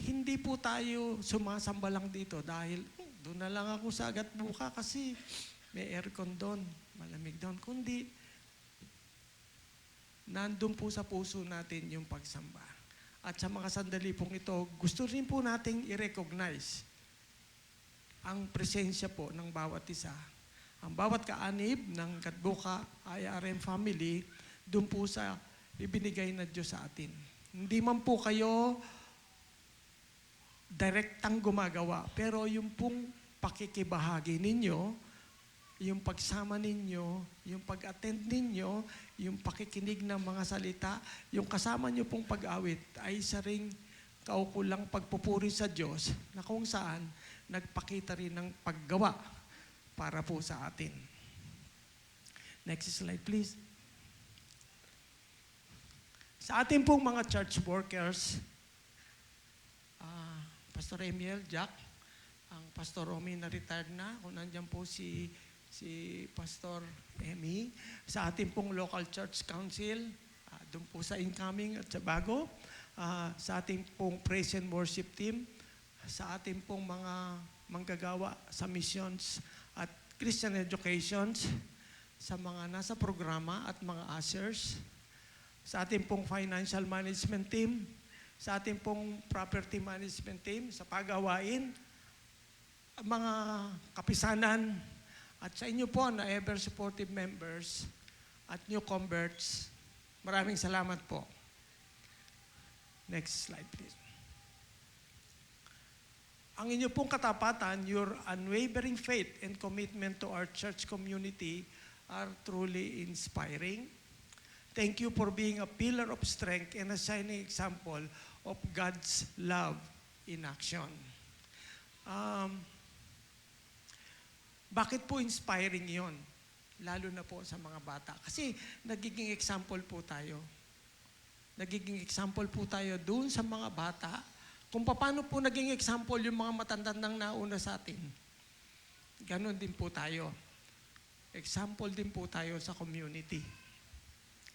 Hindi po tayo sumasamba lang dito dahil doon na lang ako sa Agatbuka kasi may aircon doon, malamig doon. Kundi, nandun po sa puso natin yung pagsamba. At sa mga sandali pong ito, gusto rin po nating i-recognize ang presensya po ng bawat isa. Ang bawat kaanib ng Gatbuka IRM family, doon po sa ibinigay na Diyos sa atin. Hindi man po kayo direktang gumagawa, pero yung pong pakikibahagi ninyo, yung pagsama ninyo, yung pag-attend ninyo, yung pakikinig ng mga salita, yung kasama nyo pong pag-awit ay isa ring kaukulang pagpupuri sa Diyos na kung saan nagpakita rin ng paggawa para po sa atin. Next slide, please. Sa ating pong mga church workers, Pastor Emiel, Jack, ang Pastor Romy na retired na, kung nandiyan po si Pastor Emmy, sa ating pong local church council, doon po sa incoming at sa bago, sa ating pong praise and worship team, sa ating pong mga manggagawa sa missions at Christian educations, sa mga nasa programa at mga ushers, sa ating pong financial management team, sa ating pong property management team, sa pagawain, mga kapisanan, at sa inyo po na ever supportive members at new converts, maraming salamat po. Next slide, please. Ang inyo pong katapatan, your unwavering faith and commitment to our church community are truly inspiring. Thank you for being a pillar of strength and a shining example of God's love in action. Bakit po inspiring yon? Lalo na po sa mga bata. Kasi nagiging example po tayo. Nagiging example po tayo doon sa mga bata kung paano po naging example yung mga matandang nauna sa atin. Ganon din po tayo. Example din po tayo sa community.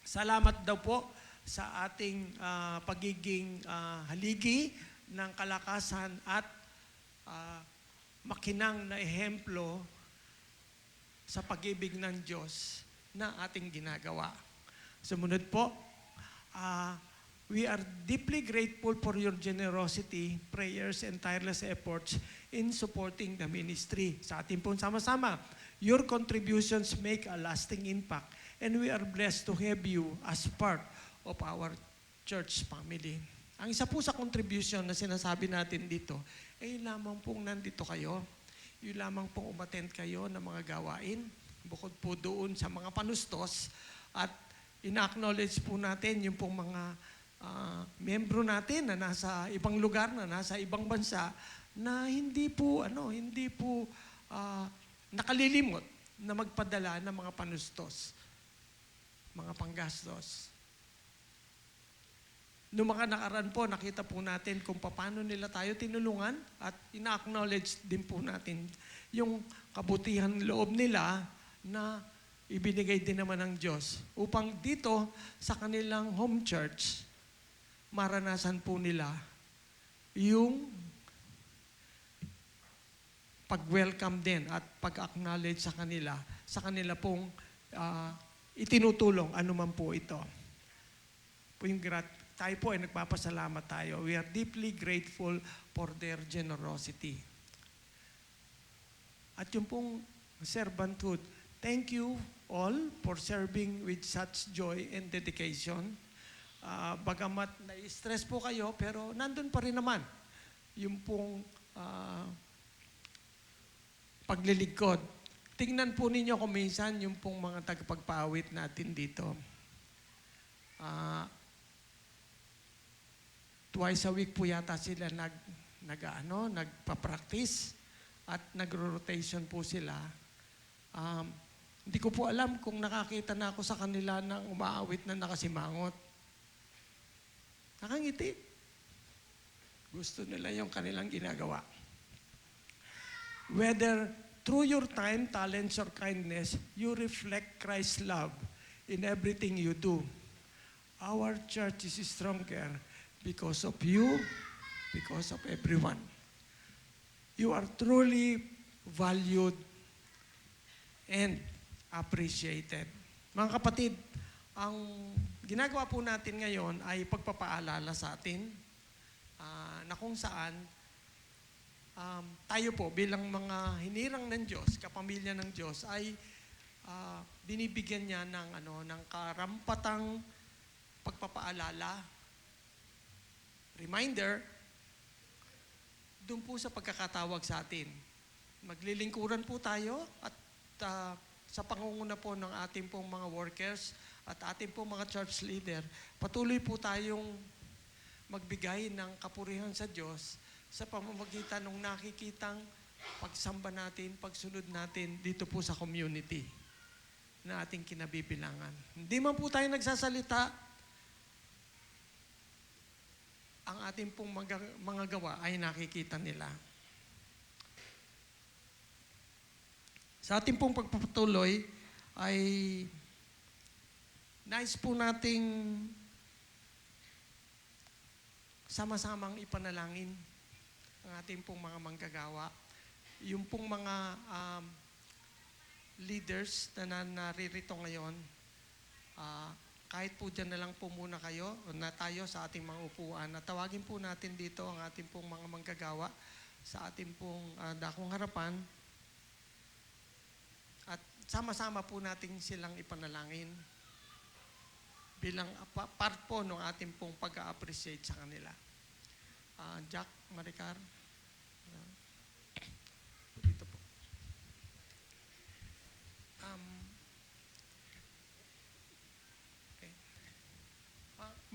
Salamat daw po sa ating pagiging haligi ng kalakasan at makinang na ehemplo sa pag-ibig ng Diyos na ating ginagawa. Sumunod po, we are deeply grateful for your generosity, prayers, and tireless efforts in supporting the ministry. Sa ating pong sama-sama, your contributions make a lasting impact, and we are blessed to have you as part of our church family. Ang isa po sa contribution na sinasabi natin dito, ay lamang pong nandito kayo, yung lamang pong umattend kayo ng mga gawain, bukod po doon sa mga panustos, at ina-acknowledge po natin yung pong mga membro natin na nasa ibang lugar, na nasa ibang bansa, na hindi po nakalilimot na magpadala ng mga panustos, mga panggastos. Noong mga nakaraan po, nakita po natin kung paano nila tayo tinulungan at ina-acknowledge din po natin yung kabutihan loob nila na ibinigay din naman ng Diyos upang dito sa kanilang home church, maranasan po nila yung pag-welcome din at pag-acknowledge sa kanila pong itinutulong anuman po ito. Tayo po ay nagpapasalamat tayo. We are deeply grateful for their generosity. At yung pong servanthood, thank you all for serving with such joy and dedication. Bagamat na-stress po kayo, pero nandun pa rin naman yung pong paglilingkod. Tingnan po ninyo kung minsan yung pong mga tagapagpawit natin dito. Twice a week po yata sila nagpa-practice at nagro-rotation po sila. Hindi ko po alam kung nakakita na ako sa kanila ng umaawit na nakasimangot. Nakangiti. Gusto nila yung kanilang ginagawa. Whether through your time, talents, or kindness, you reflect Christ's love in everything you do. Our church is stronger because of you, because of everyone. You are truly valued and appreciated. Mga kapatid, ang ginagawa po natin ngayon ay pagpapaalala sa atin na kung saan tayo po bilang mga hinirang ng Diyos, kapamilya ng Diyos, ay binibigyan niya ng karampatang pagpapaalala, reminder, doon po sa pagkakatawag sa atin. Maglilingkuran po tayo at sa pangunguna po ng ating pong mga workers at ating pong mga church leader, patuloy po tayong magbigay ng kapurihan sa Diyos sa pamamagitan ng nakikitang pagsamba natin, pagsunod natin dito po sa community na ating kinabibilangan. Hindi man po tayo nagsasalita, ang ating pong mga gawa ay nakikita nila. Sa ating pong pagpapatuloy ay nais po nating sama-samang ipanalangin ang ating pong mga manggagawa. Yung pong mga leaders na naririto ngayon, kahit po dyan na lang po muna kayo na tayo sa ating mga upuan. Tawagin po natin dito ang ating pong mga manggagawa sa ating pong dakong harapan. At sama-sama po natin silang ipanalangin bilang part po ng ating pong pag-appreciate sa kanila. Jack, Maricar. Dito po.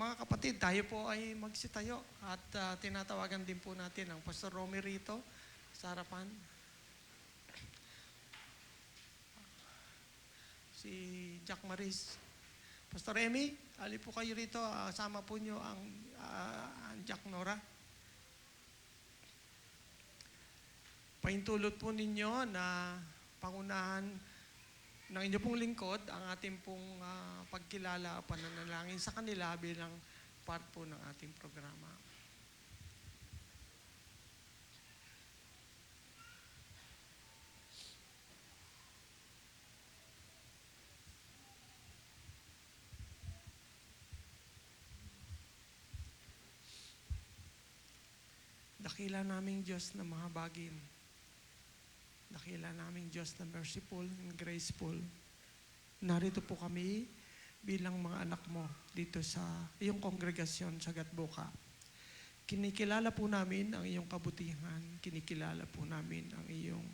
Mga kapatid, tayo po ay magsitayo at tinatawagan din po natin ang Pastor Romy rito sa harapan. Si Jack Maris. Pastor Remy, ali po kayo rito. Sama po nyo ang Jack Nora. Paintulot po ninyo na pangunahan ng inyo pong lingkod ang ating pong pagkilala o pananalangin sa kanila bilang part po ng ating programa. Dakila naming Diyos na mahabagin. Dakila naming Diyos na merciful and graceful. Narito po kami bilang mga anak mo dito sa iyong kongregasyon sa Gatboka. Kinikilala po namin ang iyong kabutihan. Kinikilala po namin ang iyong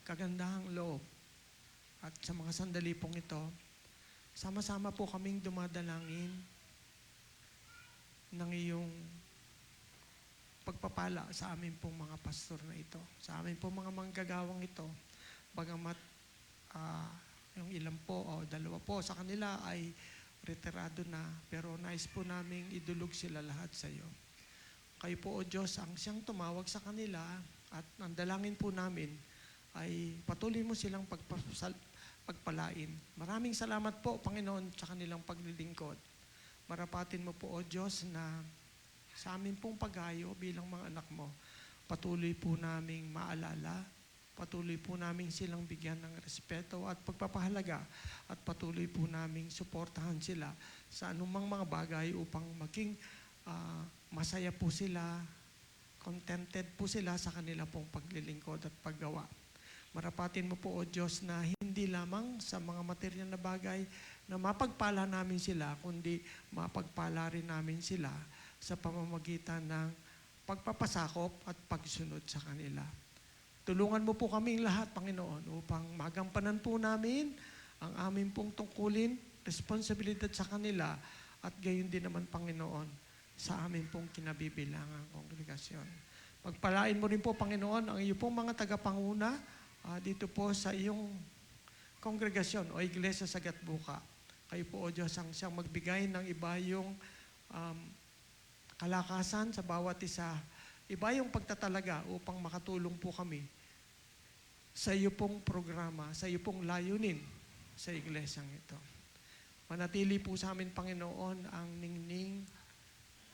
kagandahang loob. At sa mga sandali pong ito, sama-sama po kaming dumadalangin ng iyong pagpapala sa amin pong mga pastor na ito, sa amin pong mga manggagawang ito, bagamat yung ilan po o dalawa po sa kanila ay retirado na, pero nais po namin idulog sila lahat sa iyo. Kayo po, O Diyos, ang siyang tumawag sa kanila at ang dalangin po namin ay patuloy mo silang pagpalain. Maraming salamat po, Panginoon, sa kanilang paglilingkod. Marapatin mo po, O Diyos, na sa amin pong paghayo bilang mga anak mo, patuloy po naming maalala, patuloy po naming silang bigyan ng respeto at pagpapahalaga at patuloy po naming suportahan sila sa anumang mga bagay upang maging masaya po sila, contented po sila sa kanila pong paglilingkod at paggawa. Marapatin mo po, O Diyos, na hindi lamang sa mga material na bagay na mapagpala namin sila, kundi mapagpala rin namin sila sa pamamagitan ng pagpapasakop at pagsunod sa kanila. Tulungan mo po kaming lahat, Panginoon, upang magampanan po namin ang aming pong tungkulin, responsibilidad sa kanila, at gayon din naman, Panginoon, sa aming pong kinabibilangang kongregasyon. Pagpalain mo rin po, Panginoon, ang iyong pong mga tagapanguna dito po sa iyong kongregasyon o iglesia sa Gatboka. Kayo po, O Diyos, ang siyang magbigay ng iba yung kalakasan sa bawat isa, iba yung pagtatalaga upang makatulong po kami sa iyo pong programa, sa iyo pong layunin sa iglesyang ito. Manatili po sa amin, Panginoon, ang ningning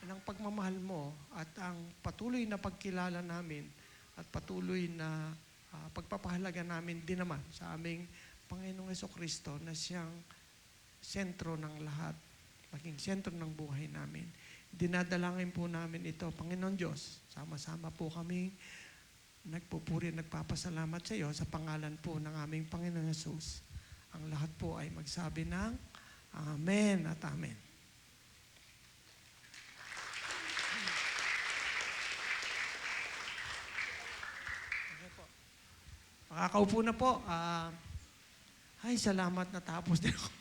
ng pagmamahal mo at ang patuloy na pagkilala namin at patuloy na pagpapahalaga namin din naman sa aming Panginoong Jesucristo na siyang sentro ng lahat, maging sentro ng buhay namin. Dinadalangin po namin ito, Panginoon Diyos. Sama-sama po kami nagpupuri, nagpapasalamat sa iyo sa pangalan po ng aming Panginoon Jesus. Ang lahat po ay magsabi ng Amen at Amen. Okay po. Makakaupo na po. Ay, salamat, natapos din ako.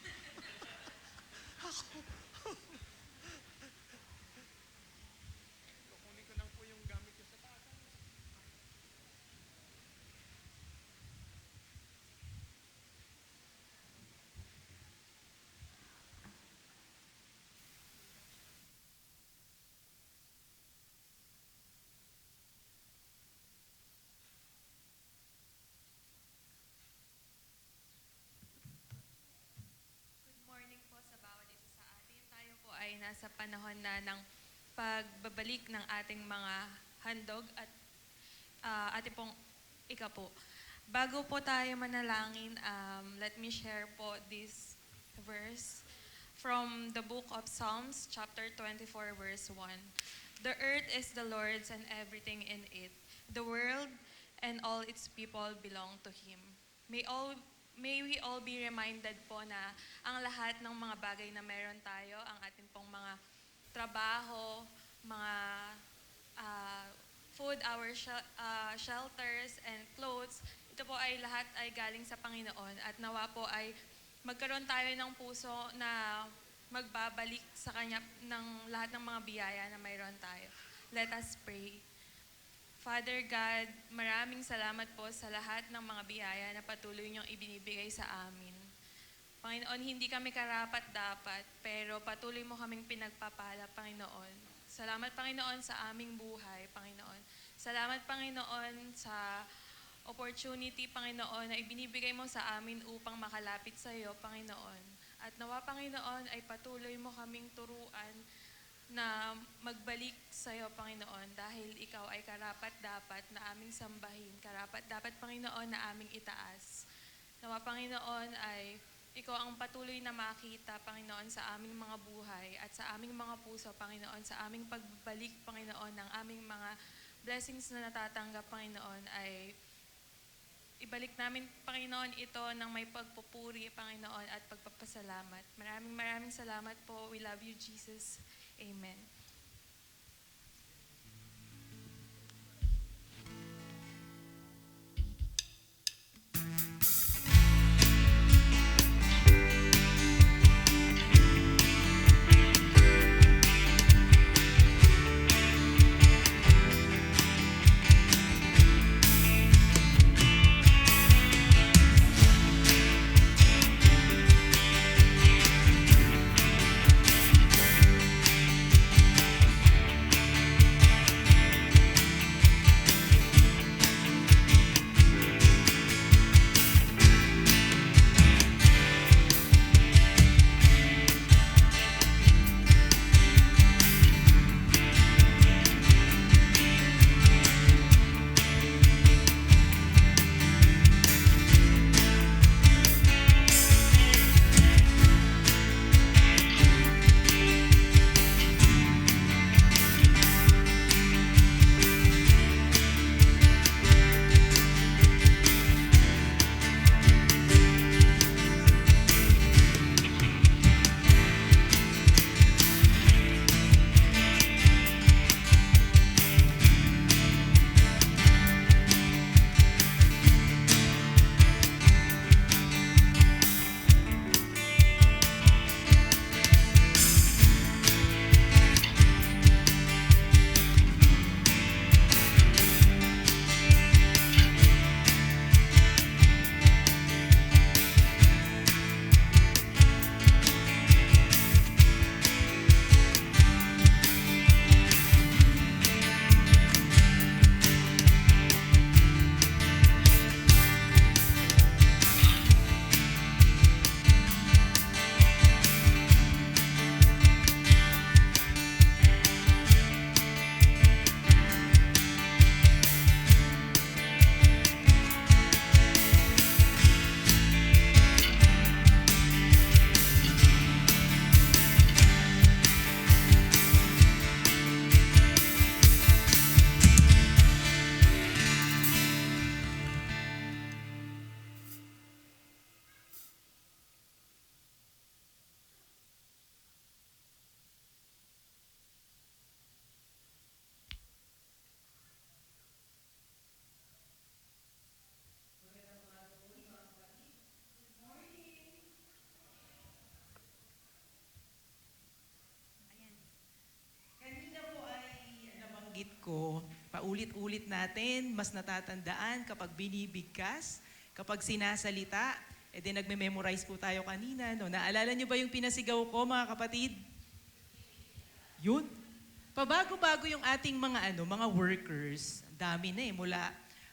Good morning po sa bawat isa sa atin. Tayo po ay nasa panahon na ng pagbabalik ng ating mga handog at ating pong ikapo. Bago po tayo manalangin, let me share po this verse from the book of Psalms, chapter 24, verse 1. The earth is the Lord's and everything in it. The world and all its people belong to Him. May we all be reminded po na ang lahat ng mga bagay na meron tayo, ang ating pong mga trabaho, mga food, our shelters and clothes, ito po ay lahat ay galing sa Panginoon at nawa po ay magkaroon tayo ng puso na magbabalik sa Kanya ng lahat ng mga biyaya na mayroon tayo. Let us pray. Father God, maraming salamat po sa lahat ng mga biyaya na patuloy niyong ibinibigay sa amin. Panginoon, hindi kami karapat-dapat, pero patuloy mo kaming pinagpapala, Panginoon. Salamat, Panginoon, sa aming buhay, Panginoon. Salamat, Panginoon, sa opportunity, Panginoon, na ibinibigay mo sa amin upang makalapit sa iyo, Panginoon. At nawa, Panginoon, ay patuloy mo kaming turuan na magbalik sa iyo, Panginoon, dahil ikaw ay karapat-dapat na aming sambahin, karapat-dapat, Panginoon, na aming itaas. Nawa, Panginoon, ay Ikaw ang patuloy na makita, Panginoon, sa aming mga buhay at sa aming mga puso, Panginoon, sa aming pagbalik, Panginoon, ng aming mga blessings na natatanggap, Panginoon, ay ibalik namin, Panginoon, ito ng may pagpupuri, Panginoon, at pagpapasalamat. Maraming salamat po. We love you, Jesus. Amen. Nabanggit ko, paulit-ulit natin, mas natatandaan kapag binibigkas, kapag sinasalita, nagme-memorize po tayo kanina. No? Naalala niyo ba yung pinasigaw ko, mga kapatid? Yun. Pabago-bago yung ating mga workers. Ang dami na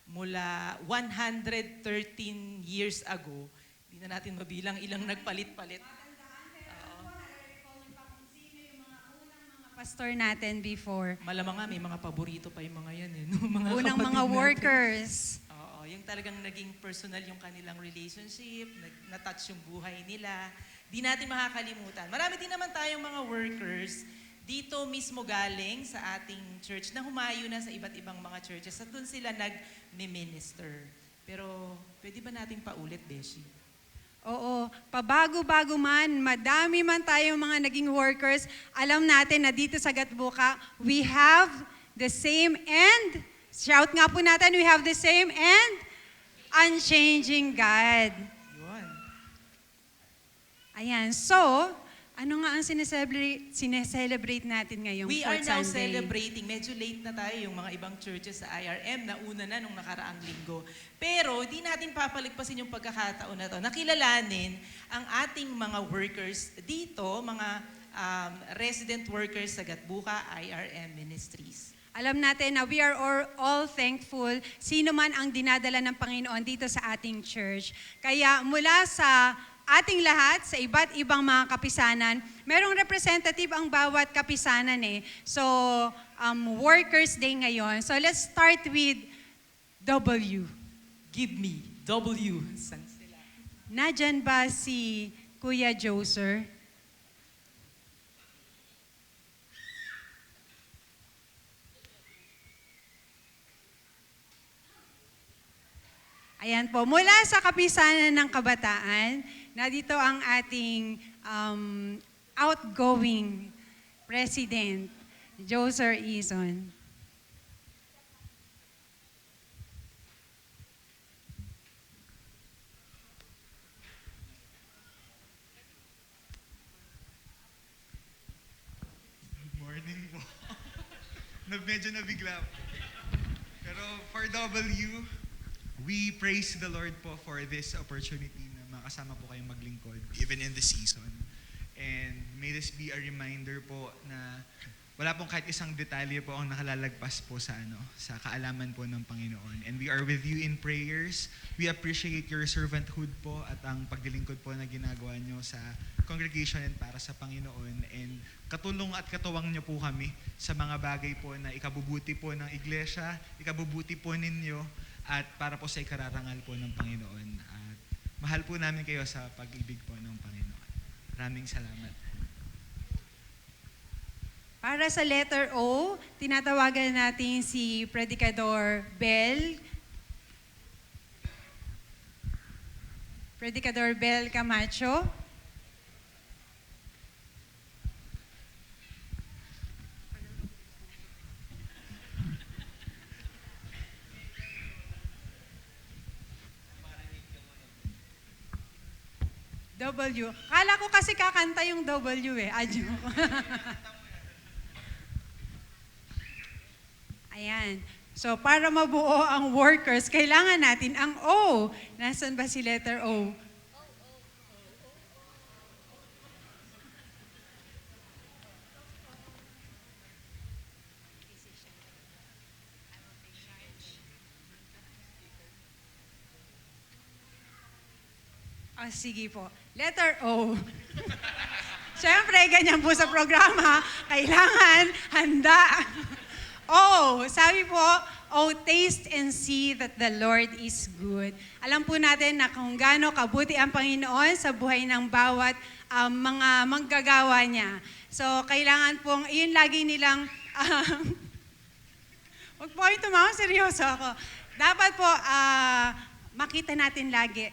mula 113 years ago. Hindi na natin mabilang ilang nagpalit-palit. Pastor natin before. Malamang nga, may mga paborito pa yung mga yan. No? Mga Unang kapatid mga natin. workers. Oo, yung talagang naging personal yung kanilang relationship, na-touch yung buhay nila. Di natin makakalimutan. Marami din naman tayong mga workers dito mismo galing sa ating church na humayo na sa iba't ibang mga churches at doon sila nag-minister. Pero pwede ba nating paulit, Beshi? Oo, pabago-bago man, madami man tayong mga naging workers, alam natin na dito sa Gatbuka, we have the same and, shout nga po natin, we have the same and unchanging God. Yun. Ayan, so, ano nga ang sineselebrate natin ngayong We Fourth are now Sunday? celebrating, medyo late na tayo yung mga ibang churches sa IRM, nauna na nung nakaraang linggo. Pero di natin papalagpasin yung pagkakataon na to. Nakilalanin ang ating mga workers dito, mga resident workers sa Gatbuka IRM Ministries. Alam natin na we are all thankful sino man ang dinadala ng Panginoon dito sa ating church. Kaya mula sa ating lahat, sa iba't ibang mga kapisanan, merong representative ang bawat kapisanan eh. So, Workers' Day ngayon. So, let's start with W. Give me W. San sila? Nandyan ba si Kuya Joser? Ayan po, mula sa Kapisanan ng Kabataan, narito ang ating outgoing President, Joser Izon. Good morning po. Medyo nabigla po. Pero for W, we praise the Lord po for this opportunity na makasama po kayong maglingkod, even in the season. And may this be a reminder po na wala pong kahit isang detalye po ang nakalalagpas po sa sa kaalaman po ng Panginoon. And we are with you in prayers. We appreciate your servanthood po at ang paglilingkod po na ginagawa nyo sa congregation and para sa Panginoon. And katulong at katuwang nyo po kami sa mga bagay po na ikabubuti po ng iglesia, ikabubuti po ninyo at para po sa ikararangal po ng Panginoon. At mahal po namin kayo sa pag-ibig po ng Panginoon. Maraming salamat. Para sa letter O, tinatawagan natin si Predicador Bel. Predicador Bel Camacho. W. Kala ko kasi kakanta yung W eh. Adyo. Ayan. So, para mabuo ang workers, kailangan natin ang O. Nasaan ba si letter O? Ah, sige po. Letter O. Siyempre, ganyan po sa programa. Kailangan handa. Oh, sabi po, oh, taste and see that the Lord is good. Alam po natin na kung gaano kabuti ang Panginoon sa buhay ng bawat mga manggagawa niya. So, kailangan pong, yun lagi nilang, huwag po kayo tumawa, seryoso ako. Dapat po, makita natin lagi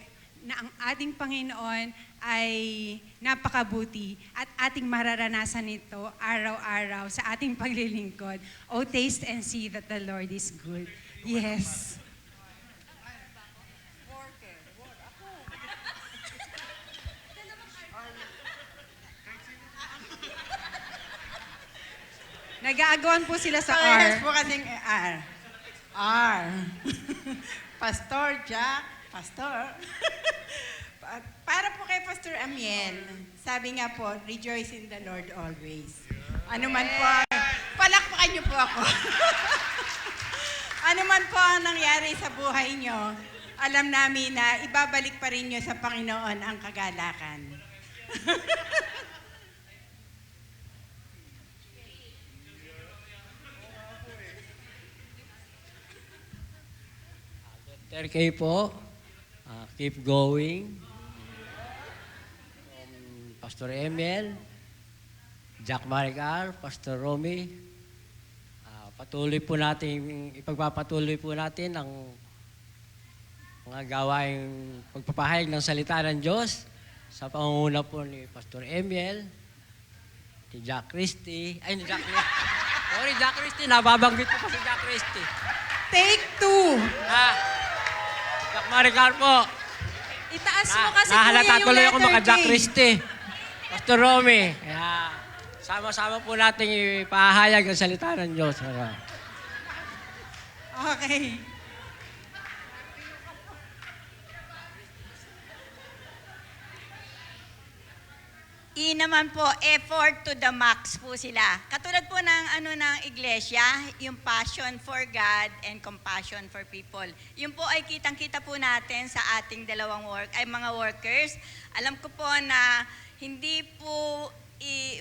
na ang ating Panginoon ay napakabuti at ating mararanasan ito araw-araw sa ating paglilingkod. Oh, taste and see that the Lord is good. Yes. Nag-aagawan po sila sa Parehas R. po kasing R. R. Pastor Jack, Pastor. Para po kay Pastor Amiel, sabi nga po, rejoice in the Lord always. Ano man po, palakpakan niyo po ako. Ano man po ang nangyari sa buhay niyo, alam namin na ibabalik pa rin niyo sa Panginoon ang kagalakan. Letter K po, keep going. Pastor Emel, Jack Maricar, Pastor Romy, patuloy po natin, ipagpapatuloy po natin ang mga gawaing pagpapahayag ng salita ng Diyos sa pangunguna po ni Pastor Emel, ni Jack Christie, sorry, Jack Christie, nababanggit ko pa si Jack Christie. Take 2. Jack Maricar po. Itaas mo kasi Nahalata kuya yung tuloy ako letter maka-Jack J. Christie. Pastor Romy. Kaya sama-sama po natin ipahayag ang salita ng Diyos. Okay. Naman po, effort to the max po sila. Katulad po ng ng iglesia, yung passion for God and compassion for people. Yun po ay kitang-kita po natin sa ating mga workers. Alam ko po na hindi po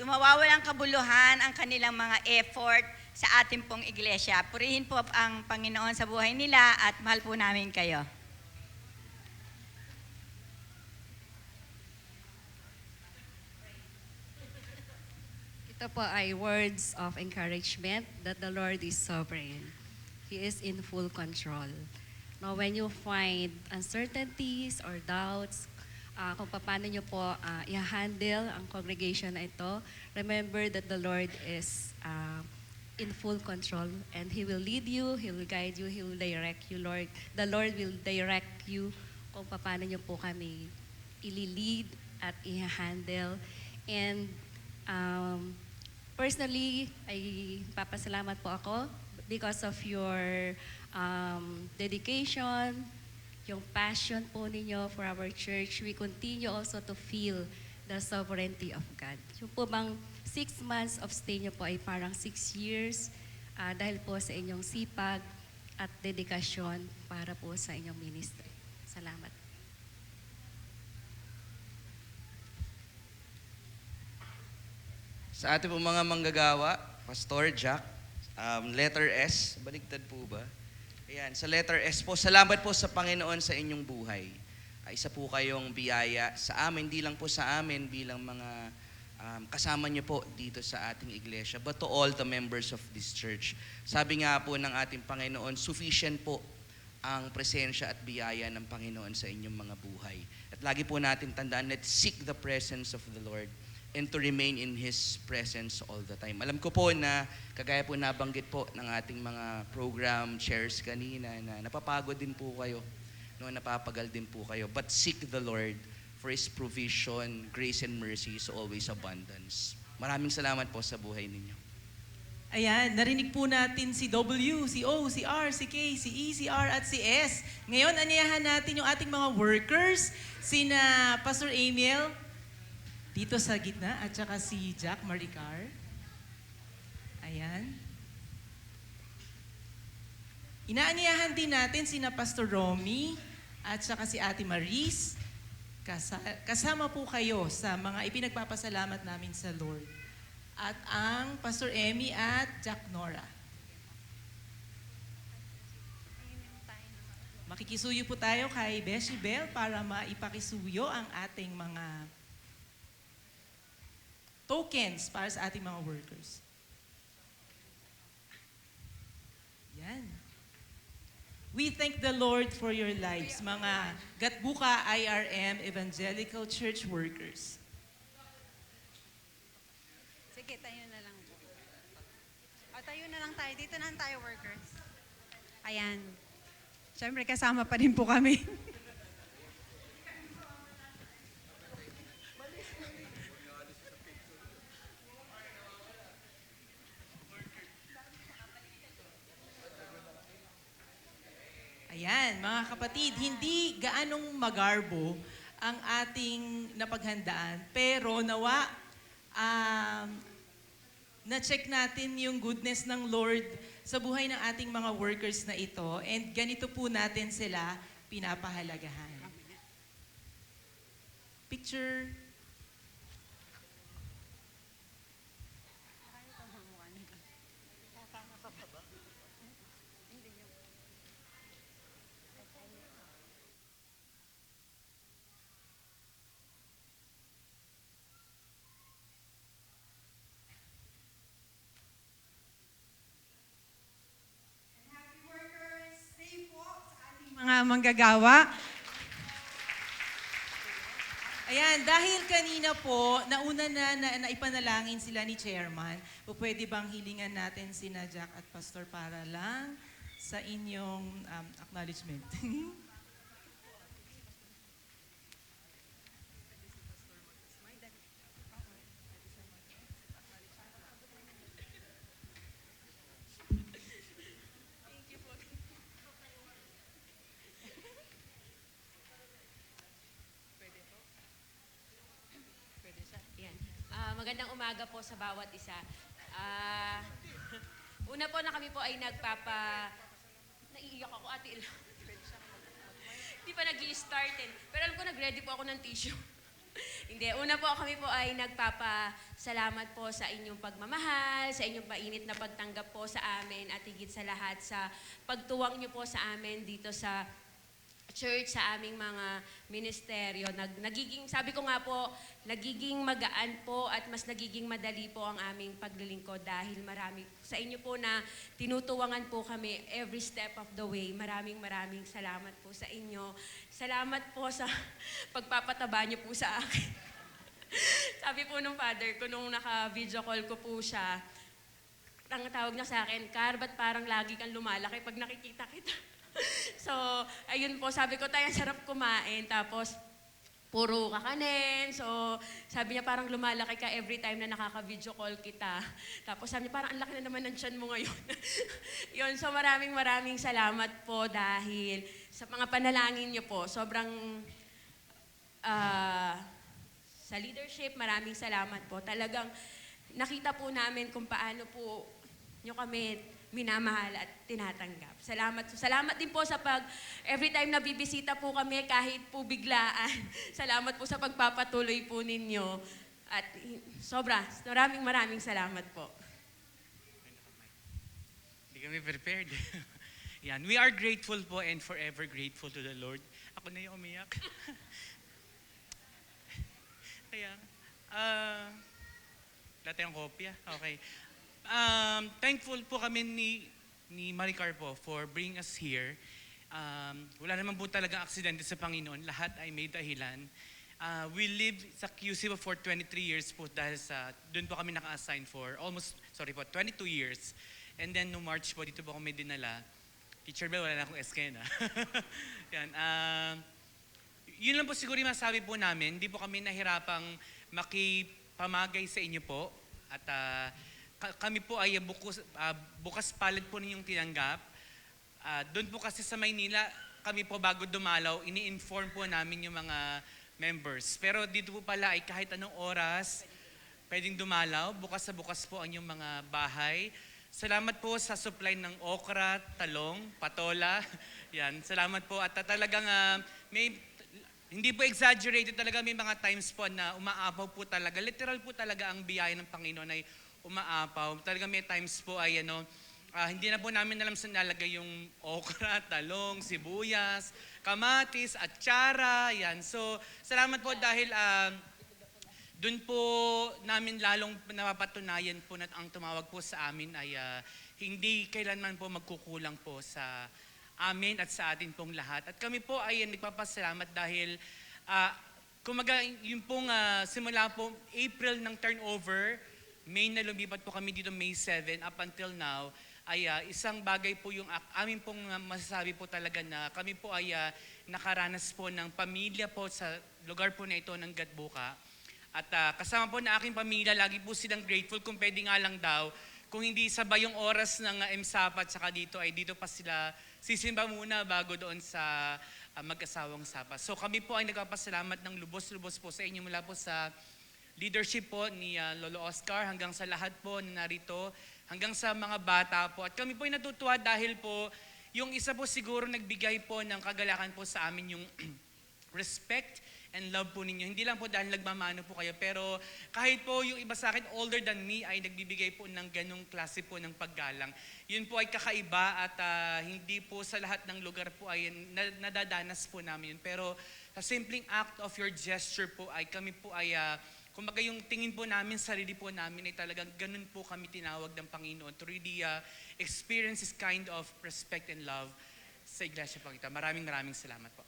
mawawalang kabuluhan ang kanilang mga effort sa ating pong iglesia. Purihin po ang Panginoon sa buhay nila at mahal po namin kayo. Ito po ay words of encouragement that the Lord is sovereign. He is in full control. Now, when you find uncertainties or doubts, kung paano nyo po i-handle ang congregation na ito, remember that the Lord is in full control and He will lead you, He will guide you, He will direct you, Lord. The Lord will direct you kung paano nyo po kami i-lead at i-handle. And personally, ay papasalamat po ako because of your dedication, yung passion po ninyo for our church. We continue also to feel the sovereignty of God. Yung po bang 6 months of stay nyo po ay parang 6 years dahil po sa inyong sipag at dedikasyon para po sa inyong ministry. Salamat. Sa ating po mga manggagawa, Pastor Jack, letter S, baligtad po ba? Ayan, sa letter S po, salamat po sa Panginoon sa inyong buhay. Isa po kayong biyaya sa amin, hindi lang po sa amin bilang mga kasama niyo po dito sa ating iglesia, but to all the members of this church. Sabi nga po ng ating Panginoon, sufficient po ang presensya at biyaya ng Panginoon sa inyong mga buhay. At lagi po natin tandaan, let's seek the presence of the Lord and to remain in His presence all the time. Alam ko po na, kagaya po nabanggit po ng ating mga program chairs kanina, na napapagod din po kayo, no, napapagal din po kayo. But seek the Lord for His provision, grace and mercy is always abundance. Maraming salamat po sa buhay ninyo. Ayan, narinig po natin si W, si O, si R, si K, si E, si R, at si S. Ngayon, aniyahan natin yung ating mga workers, sina Pastor Emil, dito sa gitna, at saka si Jack Maricar. Ayan. Inaaniyahan din natin sina Pastor Romy at saka si Ate Maris. Kasama po kayo sa mga ipinagpapasalamat namin sa Lord. At ang Pastor Emmy at Jack Nora. Makikisuyo po tayo kay Beshi Bell para maipakisuyo ang ating mga tokens para sa ating mga workers. Yan. We thank the Lord for your lives, mga Gatbuka IRM Evangelical Church workers. Sige, tayo na lang. Tayo na lang tayo. Dito na lang tayo, workers. Ayan. Siyempre, kasama pa rin po kami. Ayan, mga kapatid, hindi gaanong magarbo ang ating napaghandaan, pero nawa, na-check natin yung goodness ng Lord sa buhay ng ating mga workers na ito, and ganito po natin sila pinapahalagahan. Picture. Mga manggagawa. Ayan, dahil kanina po, nauna na ipanalangin sila ni Chairman, pwede bang hilingan natin sina Jack at Pastor para lang sa inyong acknowledgement? Magandang umaga po sa bawat isa. Una po na kami po ay naiiyak ako, Ate Il. Hindi pa nag-i-start eh. Pero alam ko, nag-ready po ako ng tissue. Hindi. Una po kami po ay nagpapasalamat po sa inyong pagmamahal, sa inyong mainit na pagtanggap po sa amin, at higit sa lahat sa pagtuwang niyo po sa amin dito sa church, sa aming mga ministeryo. Nagiging, sabi ko nga po, nagiging magaan po at mas nagiging madali po ang aming paglilingkod dahil marami sa inyo po na tinutuwangan po kami every step of the way. Maraming salamat po sa inyo. Salamat po sa pagpapataba niyo po sa akin. Sabi po nung father ko, nung naka-video call ko po siya, ang tawag niya sa akin, Car, ba't parang lagi kang lumalaki pag nakikita kita? So, ayun po, sabi ko, tayo sarap kumain. Tapos, puro kakanin. So, sabi niya, parang lumalaki ka every time na nakaka-video call kita. Tapos sabi niya, parang ang laki na naman ng tiyan mo ngayon. Yun, so maraming salamat po dahil sa mga panalangin niyo po, sobrang sa leadership, maraming salamat po. Talagang nakita po namin kung paano po niyo kami minamahal at tinatanggap. Salamat din po sa every time na bibisita po kami, kahit po biglaan. Salamat po sa pagpapatuloy po ninyo. At maraming salamat po. Hindi kami prepared. Yan, we are grateful po and forever grateful to the Lord. Ako na yung umiyak. Kaya, wala tayong kopya. Okay. Thankful po kami ni Maricar po for bringing us here. Wala naman po talagang aksidente sa Panginoon. Lahat ay may dahilan. We lived sa QC for 23 years po dahil doon po kami naka-assign for 22 years. And then no March po, dito po kami dinala. Teacher Bell, wala na akong SK na. Yan. Yun lang po siguro yung masabi po namin. Hindi po kami nahirapang makipamagay sa inyo po. At kami po ay bukas palad po ninyong tinanggap. Doon po kasi sa Maynila, kami po bago dumalaw, ini-inform po namin yung mga members. Pero dito po pala ay kahit anong oras, pwedeng dumalaw. Bukas sa bukas po ang yung mga bahay. Salamat po sa supply ng okra, talong, patola. Yan, salamat po. At talagang hindi po exaggerated talaga, may mga times po na umaapaw po talaga. Literal po talaga ang biyaya ng Panginoon ay umaapaw. Talaga may times po ay hindi na po namin alam saan nalagay yung okra, talong, sibuyas, kamatis, atsara, yan. So, salamat po dahil doon po namin lalong napapatunayan po na ang tumawag po sa amin ay hindi kailanman po magkukulang po sa amin at sa atin pong lahat. At kami po ay nagpapasalamat dahil kumaga yung pong simula po April ng turnover, May na lumipat po kami dito May 7 up until now ay isang bagay po yung amin pong masasabi po talaga na kami po ay nakaranas po ng pamilya po sa lugar po na ito ng Gatbuka. At kasama po na aking pamilya, lagi po silang grateful kung pwede nga lang daw. Kung hindi sabay yung oras ng MSAP at saka dito ay dito pa sila sisimba muna bago doon sa mag-asawang Sapa. So kami po ay nagpapasalamat ng lubos-lubos po sa inyo mula po sa leadership po ni Lolo Oscar hanggang sa lahat po na narito, hanggang sa mga bata po. At kami po ay natutuwa dahil po yung isa po siguro nagbigay po ng kagalakan po sa amin yung respect and love po ninyo. Hindi lang po dahil nagmamano po kayo, pero kahit po yung iba sa akin older than me ay nagbibigay po ng ganong klase po ng paggalang. Yun po ay kakaiba at hindi po sa lahat ng lugar po ay nadadanas po namin yun. Pero sa simpleng act of your gesture po ay kami po ay kumbaga yung tingin po namin, sarili po namin ay talagang ganun po kami tinawag ng Panginoon to really experience this kind of respect and love sa Iglesia Pangita. Maraming salamat po.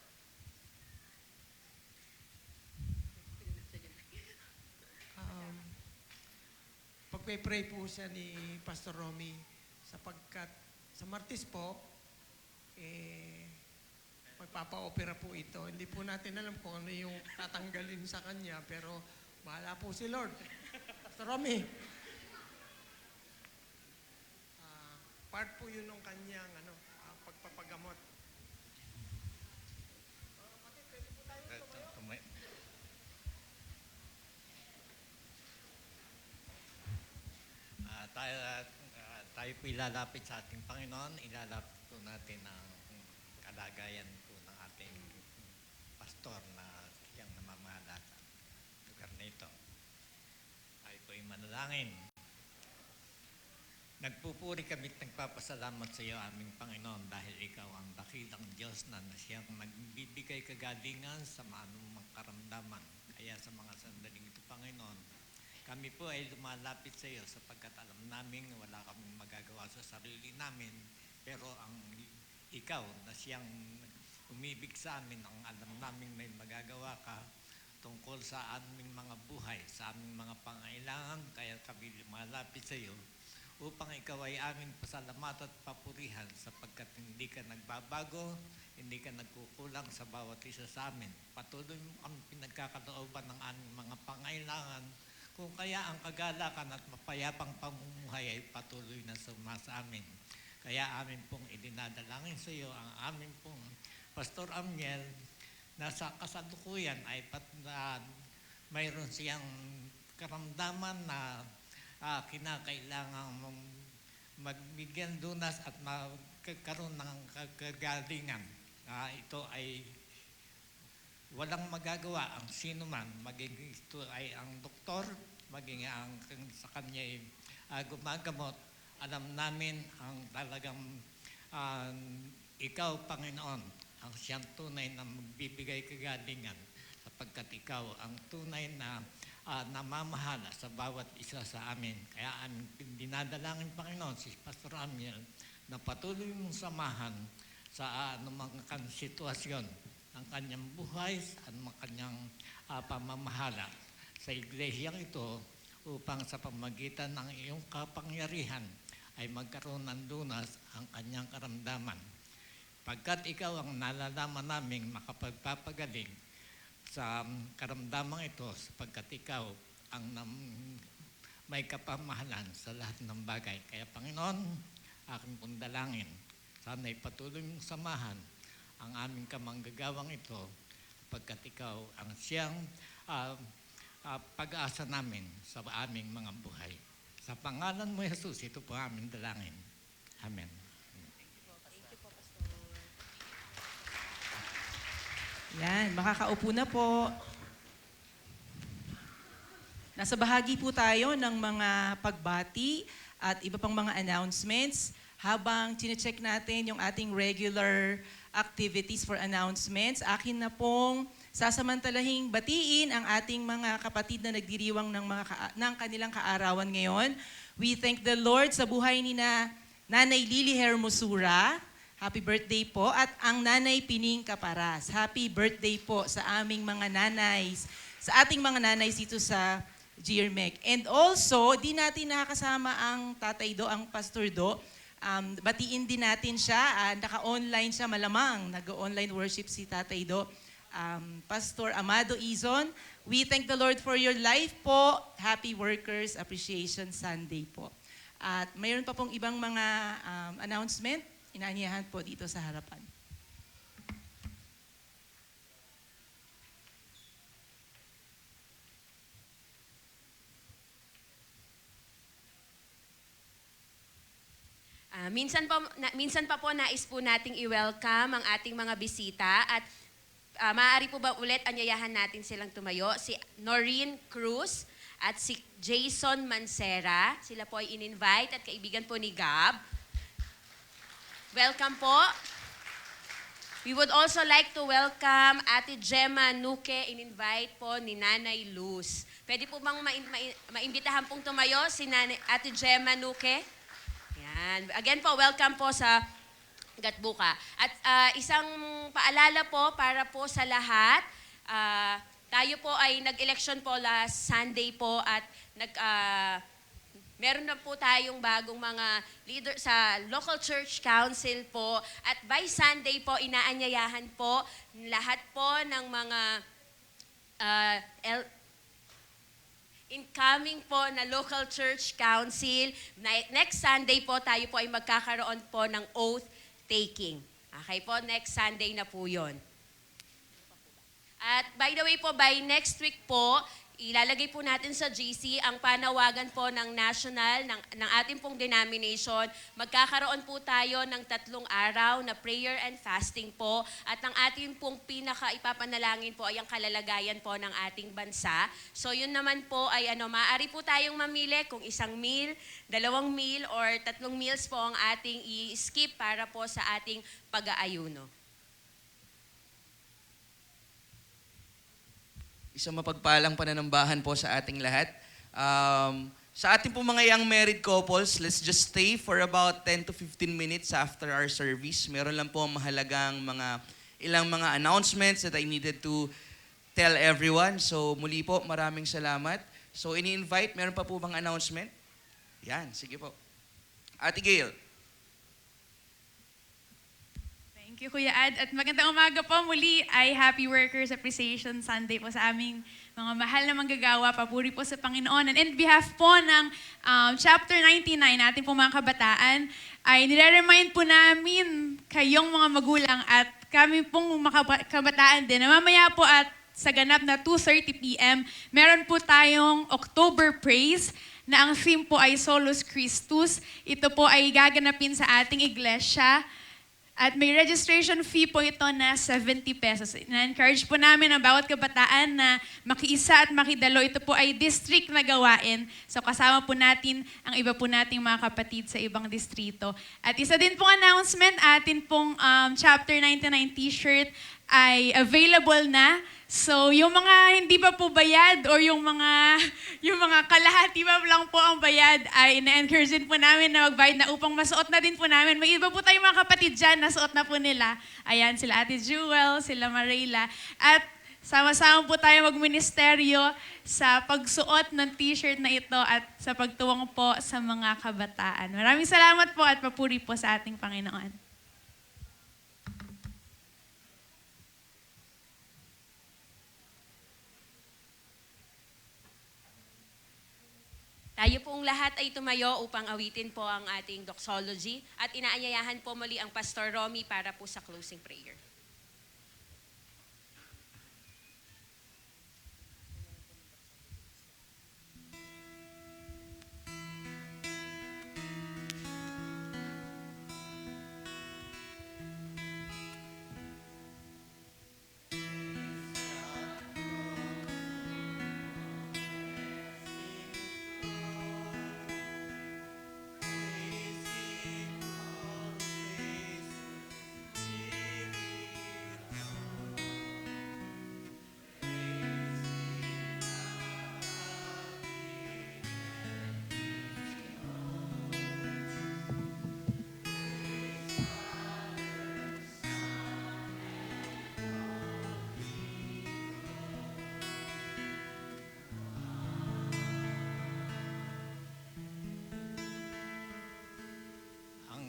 Pagpe-pray po siya ni Pastor Romy sapagkat sa Martes po, magpapa-opera po ito. Hindi po natin alam kung ano yung tatanggalin sa kanya, pero bahala po si Lord. Pastor Romy, part po yun ng kanyang pagpapagamot. Tayo po ilalapit sa ating Panginoon, ilalapit po natin ang kalagayan po ng ating pastor na siyang namamahala sa lugar na ito. Tayo po ay manalangin. Nagpupuri kami at nagpapasalamat sa iyo, aming Panginoon, dahil ikaw ang dakilang Diyos na siyang nagbibigay kagalingan sa anumang karamdaman. Kaya sa mga sandaling ito, Panginoon, kami po ay lumalapit sa iyo sapagkat alam namin wala kaming magagawa sa sarili namin, pero ang ikaw na siyang umibig sa amin, ang alam namin may magagawa ka tungkol sa aming mga buhay, sa aming mga pangailangan, kaya kami lumalapit sa iyo upang ikaw ay aming pasalamatan at papurihan sapagkat hindi ka nagbabago, hindi ka nagkukulang sa bawat isa sa amin. Patuloy mo ang pinagkakalooban ng aming mga pangailangan, kung kaya ang kagalakan at mapayapang pamumuhay ay patuloy na sumasa amin. Kaya amin pong idinadalangin sa iyo ang amin pong Pastor Amiel na sa kasalukuyan ay mayroon siyang karamdaman na kinakailangan mong magbigyan dunas at magkaroon ng kagalingan. Ito ay walang magagawa ang sino man, maging ito ay ang doktor, maging ang sa kanya ay gumagamot. Alam namin ang talagang ikaw, Panginoon, ang siyang tunay na magbibigay kagalingan sapagkat ikaw ang tunay na namamahala sa bawat isa sa amin. Kaya aming dinadalangin, Panginoon, si Pastor Amiel na patuloy mong samahan sa anumang sitwasyon ng kanyang buhay, sa anumang kanyang pamamahala sa iglesyang ito upang sa pamagitan ng iyong kapangyarihan ay magkaroon ng lunas ang kanyang karamdaman. Pagkat ikaw ang nalalaman naming makapagpapagaling sa karamdaman ito sapagkat ikaw ang may kapamahalan sa lahat ng bagay. Kaya Panginoon, aking pong dalangin, sana'y patuloy mong samahan ang aming kamanggagawang ito sapagkat ikaw ang siyang pag-asa namin sa aming mga buhay. Sa pangalan mo, Jesus, ito po aming dalangin. Amen. Yan, makakaupo na po. Nasa bahagi po tayo ng mga pagbati at iba pang mga announcements habang chinecheck natin yung ating regular activities for announcements. Akin na pong sasamantalahing batiin ang ating mga kapatid na nagdiriwang ng kanilang kaarawan ngayon. We thank the Lord sa buhay ni Nanay Lily Hermosura. Happy birthday po. At ang Nanay Pining Caparas. Happy birthday po sa aming mga nanays, sa ating mga nanays dito sa GRMEC. And also, di natin nakakasama ang Tatay Do, ang Pastor Do. Batiin din natin siya. Naka-online siya malamang. Nag-online worship si Tatay Do. Pastor Amado Izon, we thank the Lord for your life po. Happy Workers Appreciation Sunday po. At mayroon pa pong ibang mga announcement. Inaanyahan po dito sa harapan. Minsan pa po nais po nating i-welcome ang ating mga bisita at maaari po ba ulit anyayahan natin silang tumayo? Si Noreen Cruz at si Jason Mancera. Sila po ay in-invite at kaibigan po ni Gab. Welcome po. We would also like to welcome Ate Gemma Nuke, in-invite po ni Nanay Luz. Pwede po bang maimbitahan pong tumayo si Ate Gemma Nuke? Yan. Again po, welcome po sa Gatbuka. At isang paalala po para po sa lahat, tayo po ay nag-election po last Sunday po at meron na po tayong bagong mga leader sa local church council po at by Sunday po inaanyayahan po lahat po ng mga incoming po na local church council. Next Sunday po tayo po ay magkakaroon po ng oath taking. Okay po, next Sunday na po yon. At by the way po, by next week po, ilalagay po natin sa GC ang panawagan po ng national, ng ating pong denomination. Magkakaroon po tayo ng 3 araw na prayer and fasting po. At ang ating pong pinaka-ipapanalangin po ay ang kalalagayan po ng ating bansa. So yun naman po ay maaari po tayong mamili kung 1 meal, 2 meal, or 3 meals po ang ating i-skip para po sa ating pag-aayuno. Isang mapagpalang pananambahan po sa ating lahat. Sa ating po mga young married couples, let's just stay for about 10 to 15 minutes after our service. Meron lang po mahalagang ilang mga announcements that I needed to tell everyone. So muli po, maraming salamat. So ini-invite, meron pa po bang announcement? Yan, sige po. Ate Gail. Thank you, Kuya Ad. At magandang umaga po muli ay Happy Workers Appreciation Sunday po sa aming mga mahal na manggagawa. Papuri po sa Panginoon. And in behalf po ng Chapter 99 natin po mga kabataan, ay nire-remind po namin kayong mga magulang at kami pong mga kabataan din na mamaya po at sa ganap na 2:30 p.m., meron po tayong October Praise na ang theme po ay Solus Christus. Ito po ay gaganapin sa ating iglesia. At may registration fee po ito na 70 pesos. Na-encourage po namin ang bawat kabataan na makiisa at makidalo. Ito po ay district na gawain. So kasama po natin ang iba po nating mga kapatid sa ibang distrito. At isa din pong announcement, atin pong Chapter 99 t-shirt ay available na. So, yung mga hindi pa po bayad or yung mga kalahati pa lang po ang bayad ay na-encourage din po namin na magbayad na upang masuot na din po namin. May iba po tayong mga kapatid dyan, nasuot na po nila. Ayan, sila Ate Jewel, sila Marayla. At sama-sama po tayo magministeryo sa pagsuot ng t-shirt na ito at sa pagtuwang po sa mga kabataan. Maraming salamat po at papuri po sa ating Panginoon. Tayo pong lahat ay tumayo upang awitin po ang ating doxology at inaanyayahan po muli ang Pastor Romy para po sa closing prayer.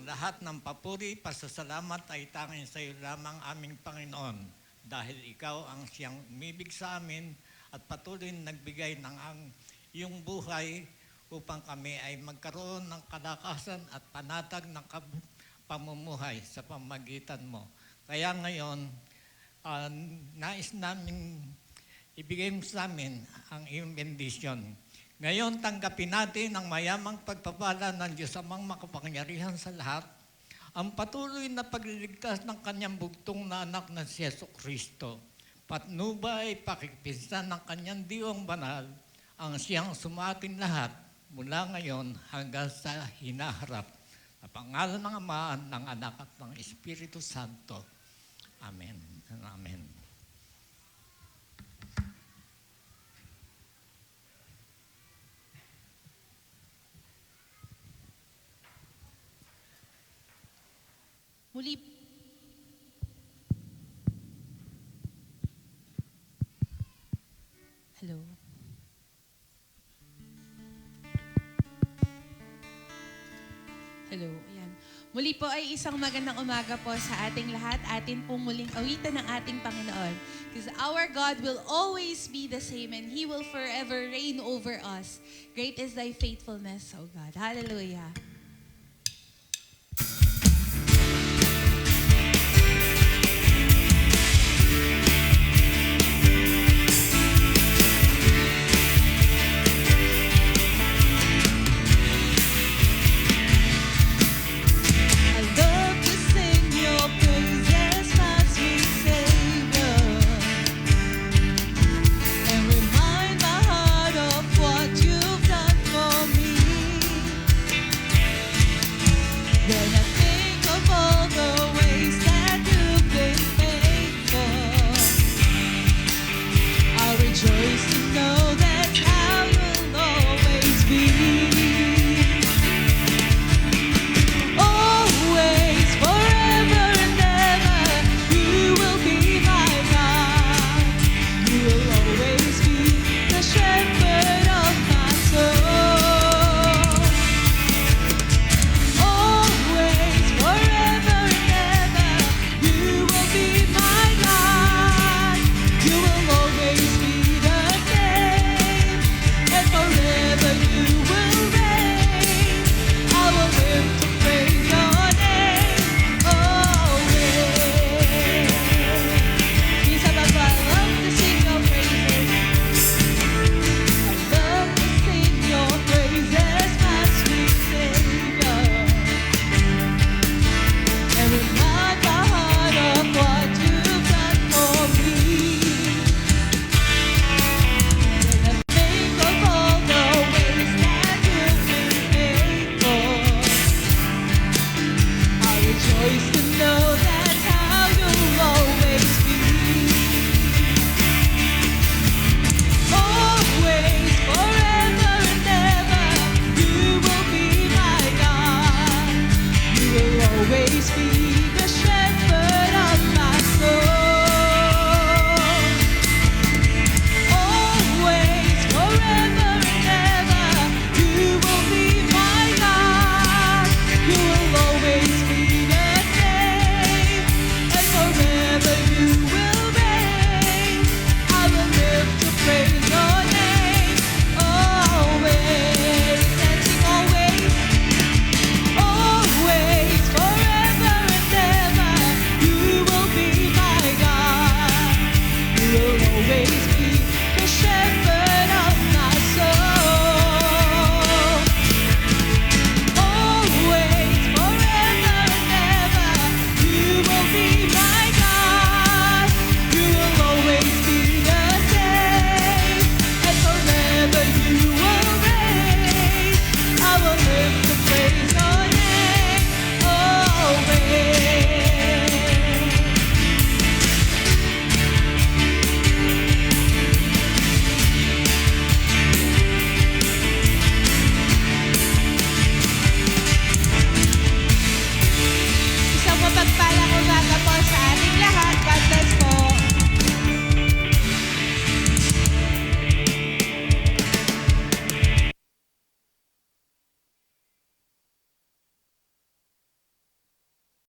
Lahat ng papuri, pasasalamat ay tanging sa iyo lamang aming Panginoon dahil ikaw ang siyang umibig sa amin at patuloy nagbigay ng iyong buhay upang kami ay magkaroon ng kalakasan at panatag ng pamumuhay sa pamagitan mo. Kaya ngayon, nais namin ibigay mo sa amin ang iyong bendisyon. Ngayon, tanggapin natin ang mayamang pagpapala ng Diyos amang makapangyarihan sa lahat, ang patuloy na pagliligtas ng kanyang bugtong na anak na si Yesu Kristo. Patnubay, pakikipinsan ng kanyang diwang banal, ang siyang sumatin lahat mula ngayon hanggang sa hinaharap. Sa pangalan ng Ama, ng Anak at ng Espiritu Santo. Amen. Amen. Muli, hello. Hello, ayan. Muli po ay isang magandang umaga po sa ating lahat. Atin pong muling awitan ng ating Panginoon. Because our God will always be the same and He will forever reign over us. Great is thy faithfulness, O God. Hallelujah.